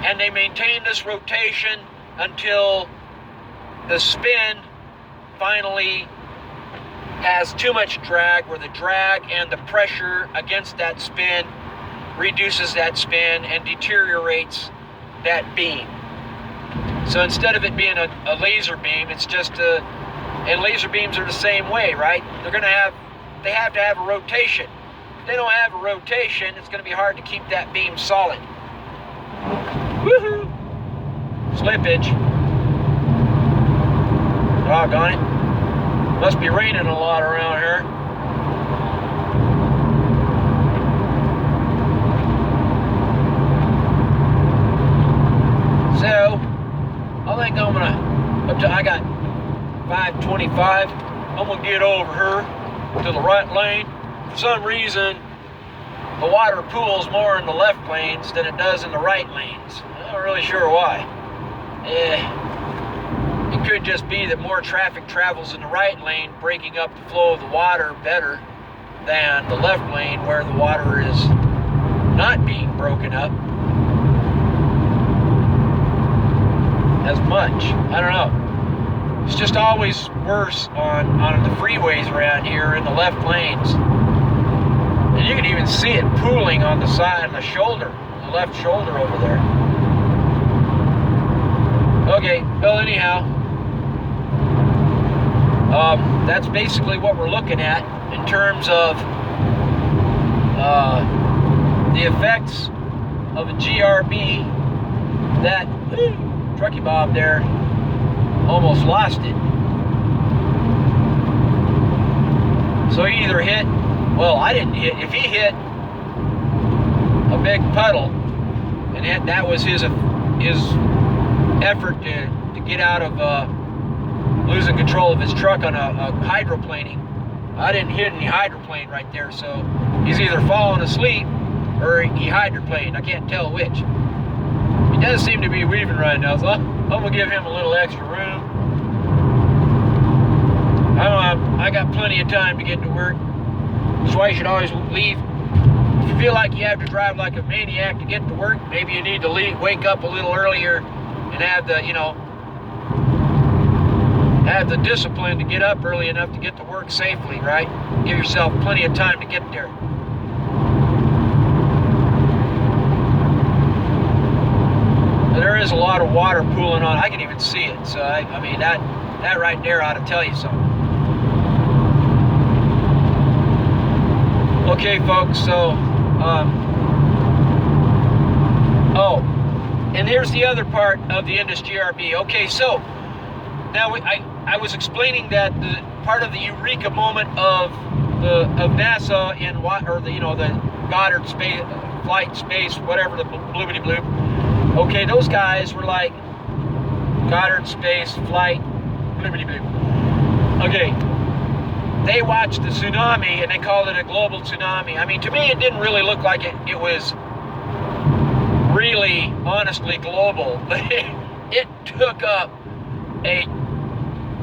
And they maintain this rotation until the spin finally has too much drag, where the drag and the pressure against that spin reduces that spin and deteriorates that beam. So instead of it being a laser beam, it's just and laser beams are the same way, right? They have to have a rotation. If they don't have a rotation, it's going to be hard to keep that beam solid. Woohoo! Slippage. Doggone it. Must be raining a lot around here. So, I think I got 525. I'm gonna get over here to the right lane. For some reason, the water pools more in the left lanes than it does in the right lanes. I'm not really sure why. It could just be that more traffic travels in the right lane, breaking up the flow of the water better than the left lane, where the water is not being broken up as much. I don't know. It's just always worse on the freeways around here in the left lanes. And you can even see it pooling on the side, on the shoulder, the left shoulder over there. Okay, well anyhow, that's basically what we're looking at in terms of the effects of a GRB that, Truckee Bob there almost lost it. So he either hit, well, I didn't hit, if he hit a big puddle, and that was his effort to get out of losing control of his truck on a hydroplaning. I didn't hit any hydroplane right there, so he's either falling asleep or he hydroplaned. I can't tell which. He does seem to be weaving right now, so I'm gonna give him a little extra room. I got plenty of time to get to work. That's why you should always leave you feel like you have to drive like a maniac to get to work, maybe you need to wake up a little earlier and have the, have the discipline to get up early enough to get to work safely, right? Give yourself plenty of time to get there. There is a lot of water pooling on. I can even see it. So I mean that right there ought to tell you something. Okay, folks. So oh, and here's the other part of the Indus GRB. Okay, so now I was explaining that the part of the eureka moment of NASA in the Goddard space flight space, whatever, the bloobity bloop. Okay, those guys were like Goddard space flight bloobity bloop. Okay, they watched the tsunami and they called it a global tsunami. I mean, to me, it didn't really look like it was really, honestly global, but it took up a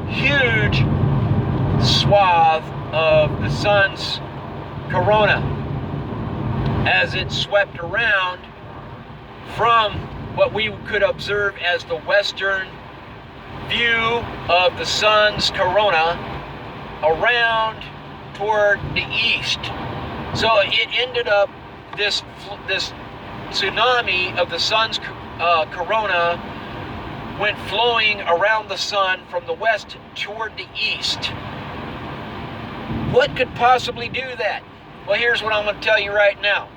huge swath of the sun's corona as it swept around from what we could observe as the western view of the sun's corona around toward the east. So it ended up, this tsunami of the sun's corona went flowing around the sun from the west toward the east. What could possibly do that? Well, here's what I'm going to tell you right now.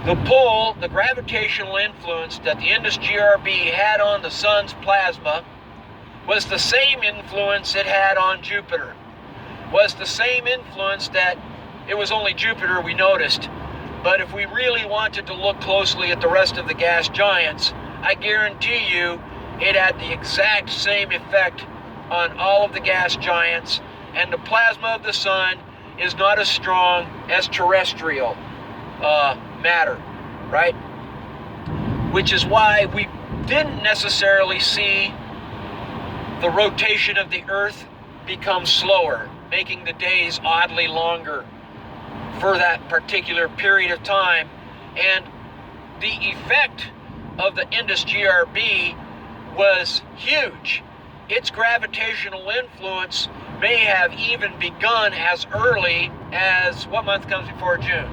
The pull, the gravitational influence that the Indus GRB had on the sun's plasma was the same influence it had on Jupiter. Was the same influence that it was only Jupiter we noticed. But if we really wanted to look closely at the rest of the gas giants, I guarantee you it had the exact same effect on all of the gas giants, and the plasma of the sun is not as strong as terrestrial matter, right? Which is why we didn't necessarily see the rotation of the Earth become slower, making the days oddly longer for that particular period of time. And the effect of the Indus GRB was huge. Its gravitational influence may have even begun as early as, what month comes before June?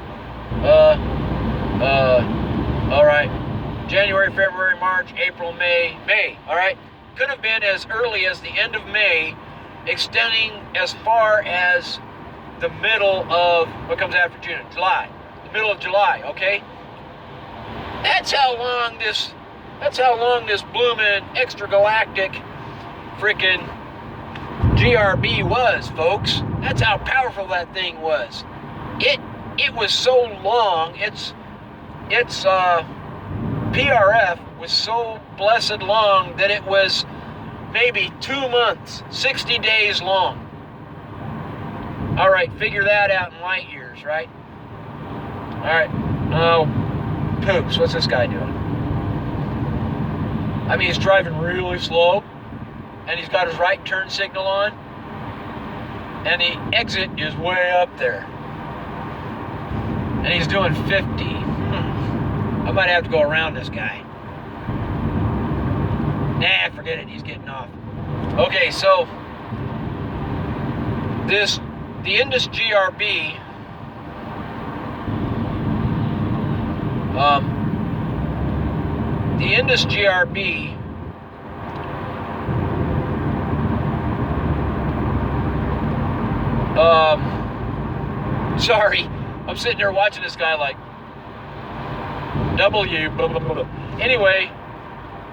All right, January, February, March, April, May, all right? Could have been as early as the end of May, extending as far as the middle of, what comes after June? July, the middle of July, okay? That's how long this bloomin' extra-galactic frickin' GRB was, folks. That's how powerful that thing was. It was so long, its PRF was so blessed long that it was maybe 2 months, 60 days long. All right, figure that out in light years, right? All right, oh, poops, what's this guy doing? I mean, he's driving really slow, and he's got his right turn signal on, and the exit is way up there. And he's doing 50. I might have to go around this guy. Nah, forget it, he's getting off. Okay, so the Indus GRB the Indus GRB sorry, I'm sitting there watching this guy like W blah, blah, blah, blah. Anyway,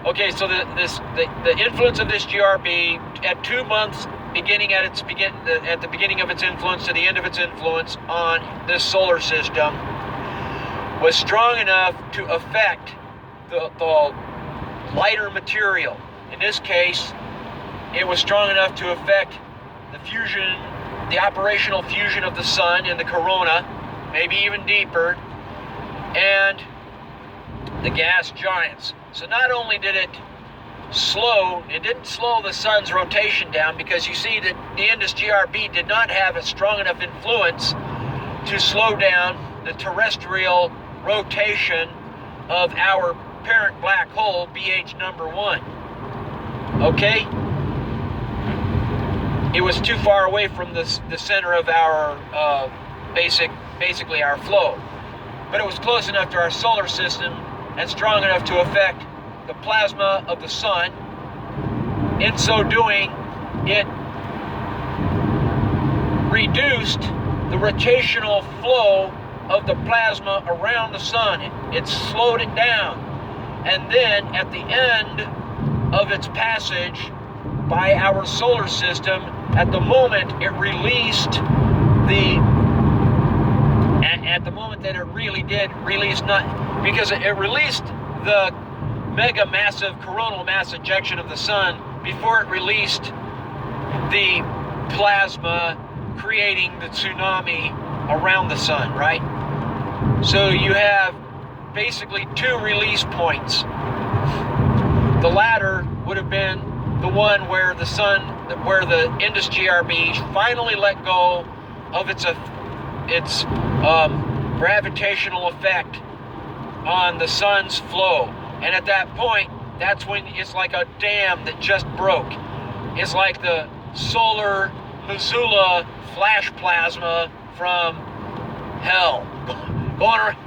okay, so the influence of this GRB at 2 months beginning at the beginning of its influence to the end of its influence on this solar system was strong enough to affect the lighter material. In this case, it was strong enough to affect the fusion, the operational fusion of the sun in the corona, maybe even deeper, and the gas giants. So not only did it didn't slow the sun's rotation down, because you see that the Indus GRB did not have a strong enough influence to slow down the terrestrial rotation of our parent black hole, BH number 1. Okay? It was too far away from the center of our basically our flow. But it was close enough to our solar system and strong enough to affect the plasma of the sun. In so doing, it reduced the rotational flow of the plasma around the sun. It slowed it down. And then at the end of its passage by our solar system, at the moment it released at the moment that it really did release, not because it released the mega massive coronal mass ejection of the sun before it released the plasma creating the tsunami around the sun, right? So you have basically 2 release points. The latter would have been the one where the sun, where the Indus GRB finally let go of its gravitational effect on the sun's flow. And at that point, that's when it's like a dam that just broke. It's like the solar Missoula flash plasma from hell,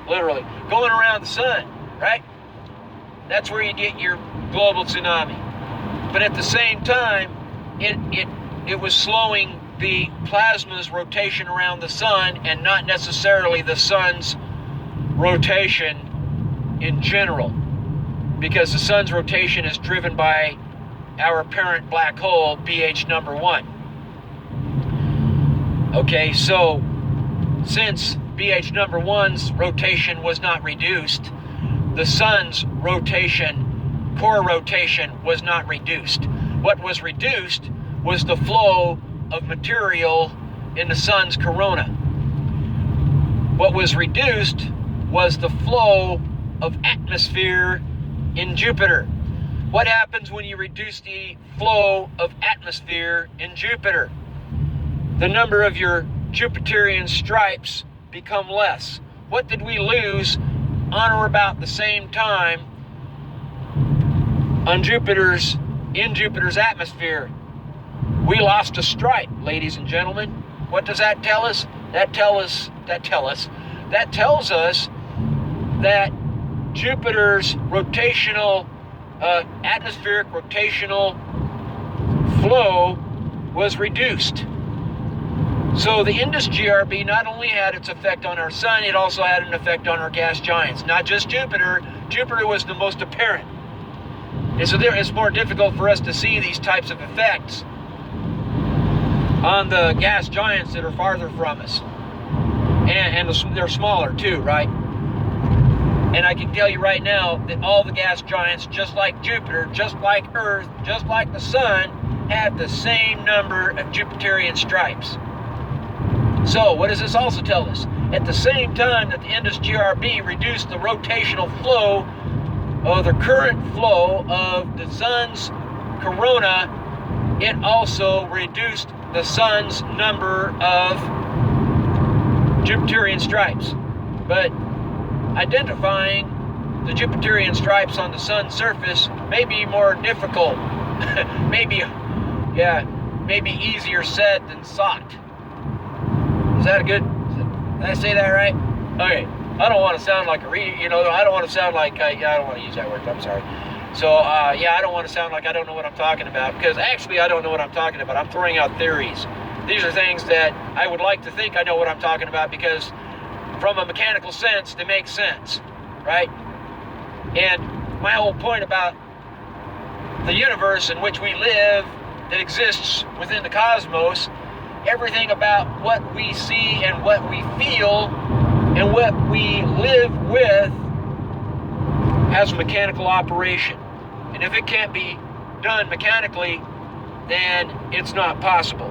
literally going around the sun, right? That's where you get your global tsunami. But at the same time, it was slowing the plasma's rotation around the sun and not necessarily the sun's rotation in general, because the sun's rotation is driven by our parent black hole, BH number 1. Okay, so since BH number 1's rotation was not reduced, the sun's rotation, core rotation, was not reduced. What was reduced was the flow of material in the sun's corona. What was reduced was the flow of atmosphere in Jupiter. What happens when you reduce the flow of atmosphere in Jupiter? The number of your Jupiterian stripes become less. What did we lose on or about the same time in Jupiter's atmosphere? We lost a stripe, ladies and gentlemen. What does that tell us? That tells us that Jupiter's rotational, atmospheric rotational flow was reduced. So the Indus GRB not only had its effect on our sun, it also had an effect on our gas giants. Not just Jupiter. Jupiter was the most apparent. And so it's more difficult for us to see these types of effects on the gas giants that are farther from us. And they're smaller too, right? And I can tell you right now that all the gas giants, just like Jupiter, just like Earth, just like the sun, have the same number of Jupiterian stripes. So what does this also tell us? At the same time that the Indus GRB reduced the rotational flow of the current flow of the sun's corona, it also reduced the sun's number of Jupiterian stripes. But identifying the Jupiterian stripes on the sun's surface may be more difficult. maybe easier said than sought. Is that did I say that right? Okay, I don't want to sound like I don't want to sound like, I don't want to use that word, I'm sorry. So, I don't want to sound like I don't know what I'm talking about, because actually I don't know what I'm talking about. I'm throwing out theories. These are things that I would like to think I know what I'm talking about, because from a mechanical sense, they make sense, right? And my whole point about the universe in which we live, that exists within the cosmos, everything about what we see and what we feel and what we live with has mechanical operation. And if it can't be done mechanically, then it's not possible.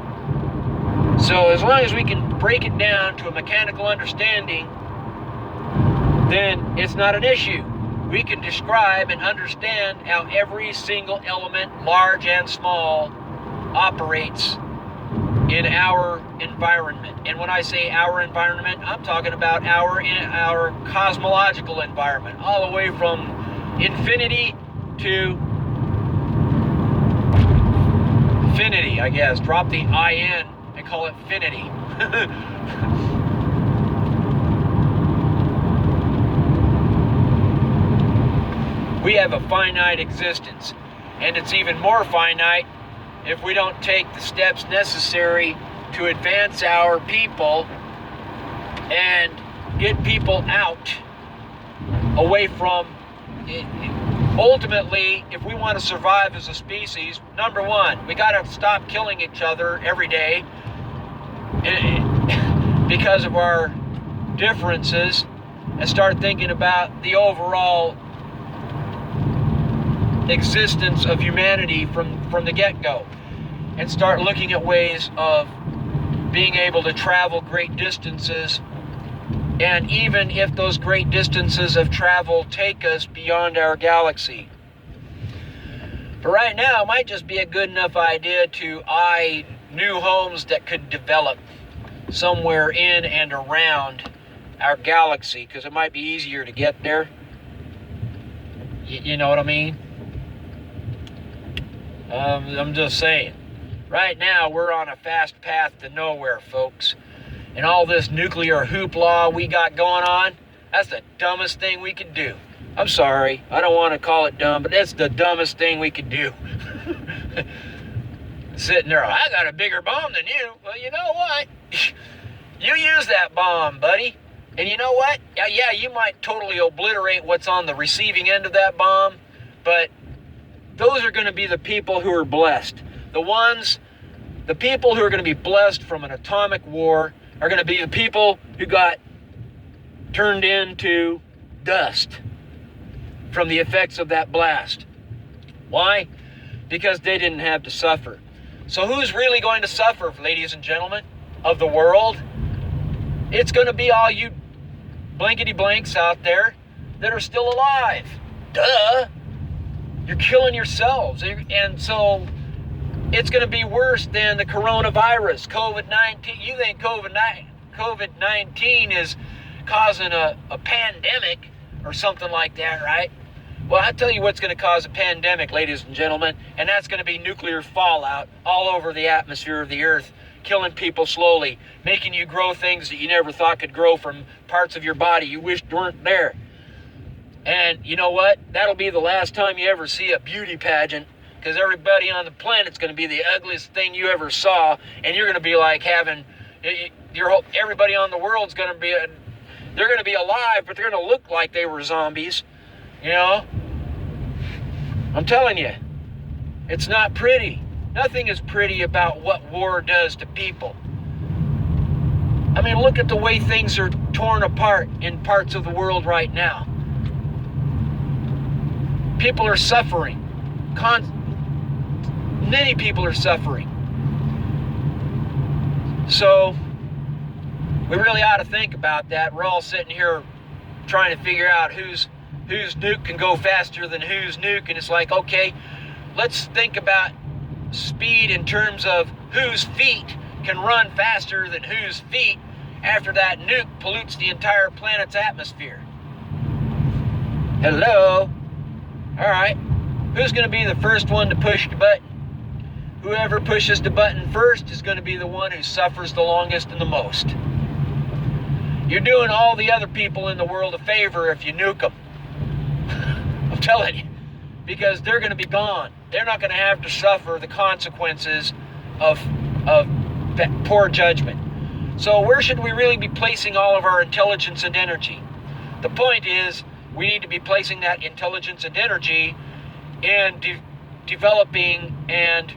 So as long as we can break it down to a mechanical understanding, then it's not an issue. We can describe and understand how every single element, large and small, operates in our environment. And when I say our environment, I'm talking about our cosmological environment, all the way from infinity to infinity, I guess. Drop the IN and call it finity. We have a finite existence, and it's even more finite if we don't take the steps necessary to advance our people and get people out away from it. Ultimately, if we want to survive as a species, number one, we got to stop killing each other every day because of our differences, and start thinking about the overall existence of humanity from the get-go, and start looking at ways of being able to travel great distances, and even if those great distances of travel take us beyond our galaxy. But right now, it might just be a good enough idea to eye new homes that could develop somewhere in and around our galaxy, because it might be easier to get there. You know what I mean? I'm just saying. Right now, we're on a fast path to nowhere, folks. And all this nuclear hoopla we got going on, that's the dumbest thing we could do. I'm sorry, I don't want to call it dumb, but that's the dumbest thing we could do. Sitting there, I got a bigger bomb than you. Well, you know what? You use that bomb, buddy. And you know what? Yeah, you might totally obliterate what's on the receiving end of that bomb, but those are going to be the people who are blessed. The people who are going to be blessed from an atomic war are going to be the people who got turned into dust from the effects of that blast. Why? Because they didn't have to suffer. So who's really going to suffer, ladies and gentlemen, of the world? It's going to be all you blankety blanks out there that are still alive. Duh! You're killing yourselves. And so it's going to be worse than the coronavirus, COVID-19. You think COVID-19 is causing a pandemic or something like that, right? Well, I'll tell you what's going to cause a pandemic, ladies and gentlemen, and that's going to be nuclear fallout all over the atmosphere of the Earth, killing people slowly, making you grow things that you never thought could grow from parts of your body you wished weren't there. And you know what? That'll be the last time you ever see a beauty pageant, because everybody on the planet's going to be the ugliest thing you ever saw, and you're going to be like having everybody on the world's going to be they're going to be alive, but they're going to look like they were zombies. You know, I'm telling you, it's not pretty. Nothing is pretty about what war does to people. I mean, look at the way things are torn apart in parts of the world right now. People are suffering. Many people are suffering. So we really ought to think about that. We're all sitting here trying to figure out whose nuke can go faster than whose nuke, and it's like, okay, let's think about speed in terms of whose feet can run faster than whose feet after that nuke pollutes the entire planet's atmosphere. Hello? Alright, who's going to be the first one to push the button? Whoever pushes the button first is going to be the one who suffers the longest and the most. You're doing all the other people in the world a favor if you nuke them. I'm telling you, because they're going to be gone. They're not going to have to suffer the consequences of poor judgment. So where should we really be placing all of our intelligence and energy? The point is, we need to be placing that intelligence and energy in developing and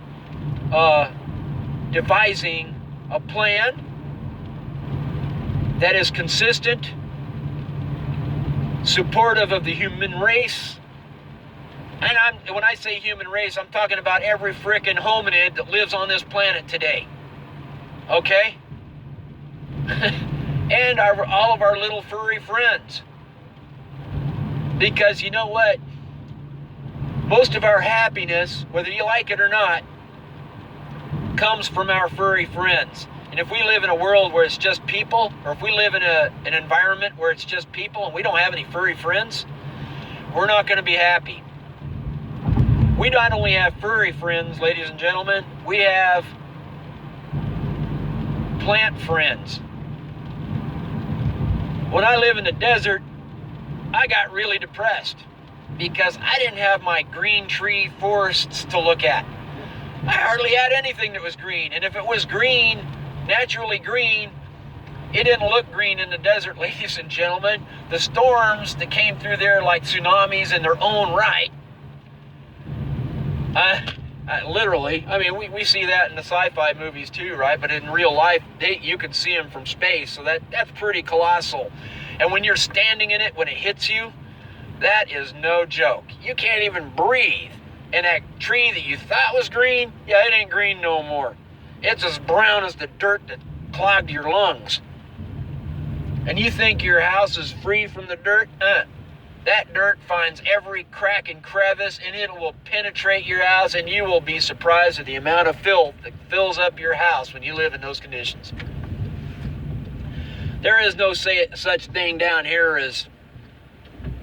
devising a plan that is consistent, supportive of the human race. And when I say human race, I'm talking about every frickin' hominid that lives on this planet today. Okay? And all of our little furry friends. Because you know what? Most of our happiness, whether you like it or not, comes from our furry friends. And if we live in a world where it's just people, or if we live in an environment where it's just people and we don't have any furry friends, we're not going to be happy. We not only have furry friends, ladies and gentlemen, we have plant friends. When I live in the desert, I got really depressed because I didn't have my green tree forests to look at. I hardly had anything that was green. And if it was green, naturally green, it didn't look green in the desert, ladies and gentlemen. The storms that came through there like tsunamis in their own right, literally, I mean, we see that in the sci-fi movies too, right? But in real life, you can see them from space, so that's pretty colossal. And when you're standing in it, when it hits you, that is no joke. You can't even breathe. And that tree that you thought was green, yeah, it ain't green no more. It's as brown as the dirt that clogged your lungs. And you think your house is free from the dirt? That dirt finds every crack and crevice, and it will penetrate your house, and you will be surprised at the amount of filth that fills up your house when you live in those conditions. There is no such thing down here as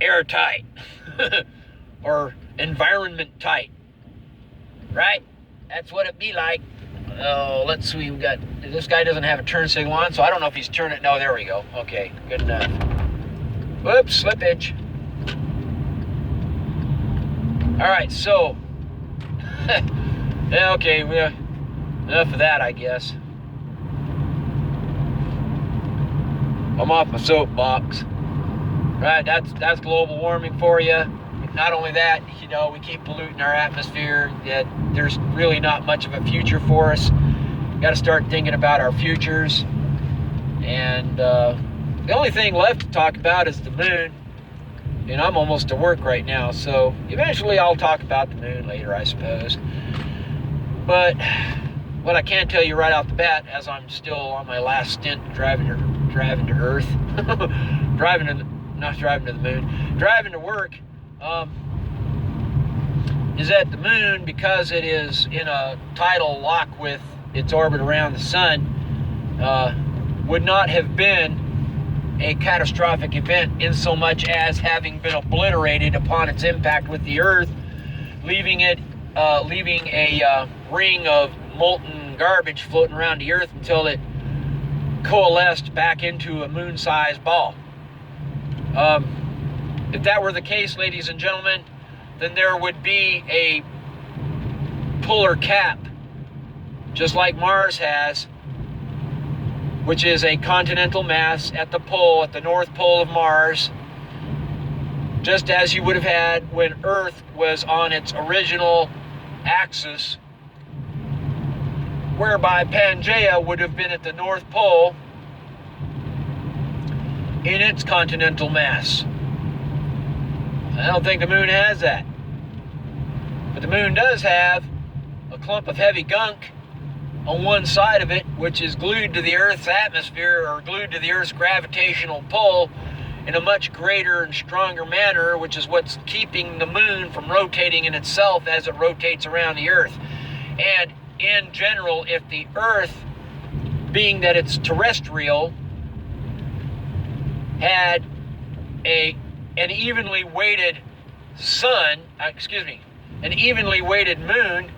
airtight or environment tight, right? That's what it be like. Oh, let's see, this guy doesn't have a turn signal on, so I don't know if he's turning. No, there we go. Okay, good enough. Whoops, slippage. All right, so, yeah, okay, enough of that, I guess. I'm off my soapbox. Right, that's global warming for you. Not only that, you know, we keep polluting our atmosphere. That there's really not much of a future for us. Got to start thinking about our futures. And the only thing left to talk about is the moon. And I'm almost to work right now, so eventually I'll talk about the moon later, I suppose. But what I can tell you right off the bat, as I'm still on my last stint driving to Earth, not driving to the moon, driving to work, is that the moon, because it is in a tidal lock with its orbit around the sun, would not have been a catastrophic event in so much as having been obliterated upon its impact with the Earth, leaving a ring of molten garbage floating around the Earth until it coalesced back into a moon-sized ball. If that were the case, ladies and gentlemen, then there would be a polar cap, just like Mars has, which is a continental mass at the pole, at the North Pole of Mars, just as you would have had when Earth was on its original axis, whereby Pangaea would have been at the North Pole in its continental mass. I don't think the moon has that. But the moon does have a clump of heavy gunk on one side of it, which is glued to the Earth's atmosphere, or glued to the Earth's gravitational pull in a much greater and stronger manner, which is what's keeping the moon from rotating in itself as it rotates around the Earth. And in general, if the Earth, being that it's terrestrial, had an evenly weighted an evenly weighted moon,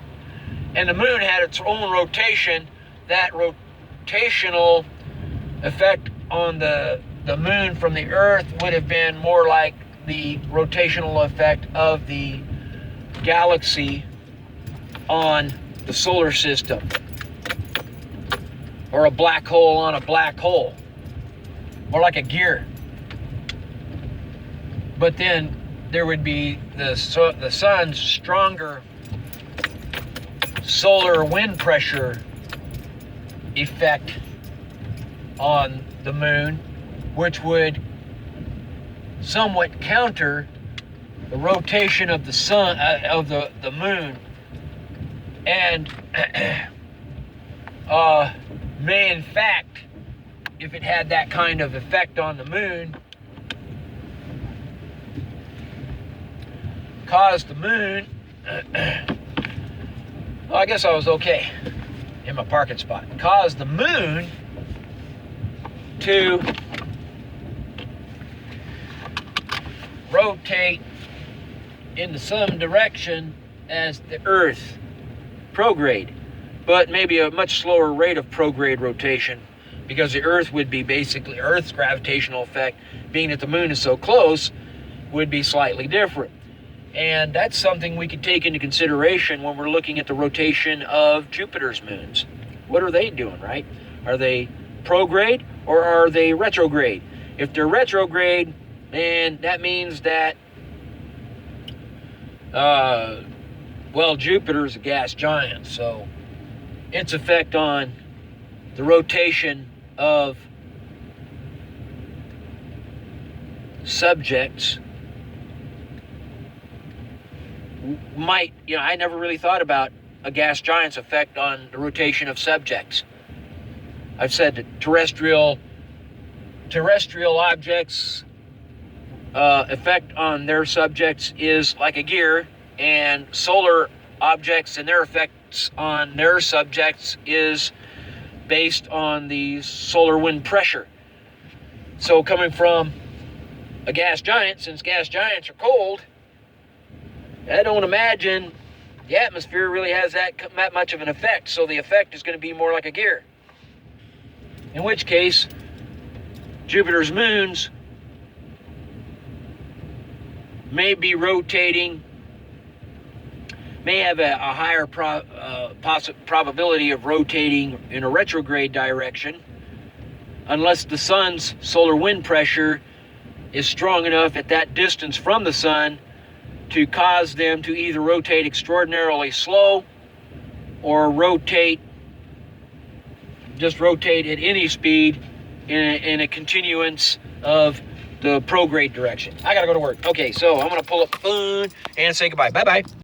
and the moon had its own rotation, that rotational effect on the moon from the Earth would have been more like the rotational effect of the galaxy on the solar system, or a black hole on a black hole, more like a gear. But then there would be the sun's stronger solar wind pressure effect on the moon, which would somewhat counter the rotation of the sun, of the moon, and may in fact, if it had that kind of effect on the moon, cause the moon well, I guess I was okay. in my parking spot, cause the moon to rotate in the same direction as the Earth prograde, but maybe a much slower rate of prograde rotation, because the Earth would be basically, Earth's gravitational effect, being that the moon is so close, would be slightly different. And that's something we could take into consideration when we're looking at the rotation of Jupiter's moons. What are they doing, right? Are they prograde or are they retrograde? If they're retrograde, then that means that, well, Jupiter's a gas giant, so its effect on the rotation of subjects might, I never really thought about a gas giant's effect on the rotation of subjects. I've said that terrestrial objects effect on their subjects is like a gear, and solar objects and their effects on their subjects is based on the solar wind pressure. So coming from a gas giant, since gas giants are cold, I don't imagine the atmosphere really has that much of an effect, so the effect is going to be more like a gear. In which case, Jupiter's moons may be rotating, may have a higher probability of rotating in a retrograde direction, unless the sun's solar wind pressure is strong enough at that distance from the sun to cause them to either rotate extraordinarily slow or just rotate at any speed in a continuance of the prograde direction. I gotta go to work. Okay, so I'm gonna pull up the phone and say goodbye. Bye-bye.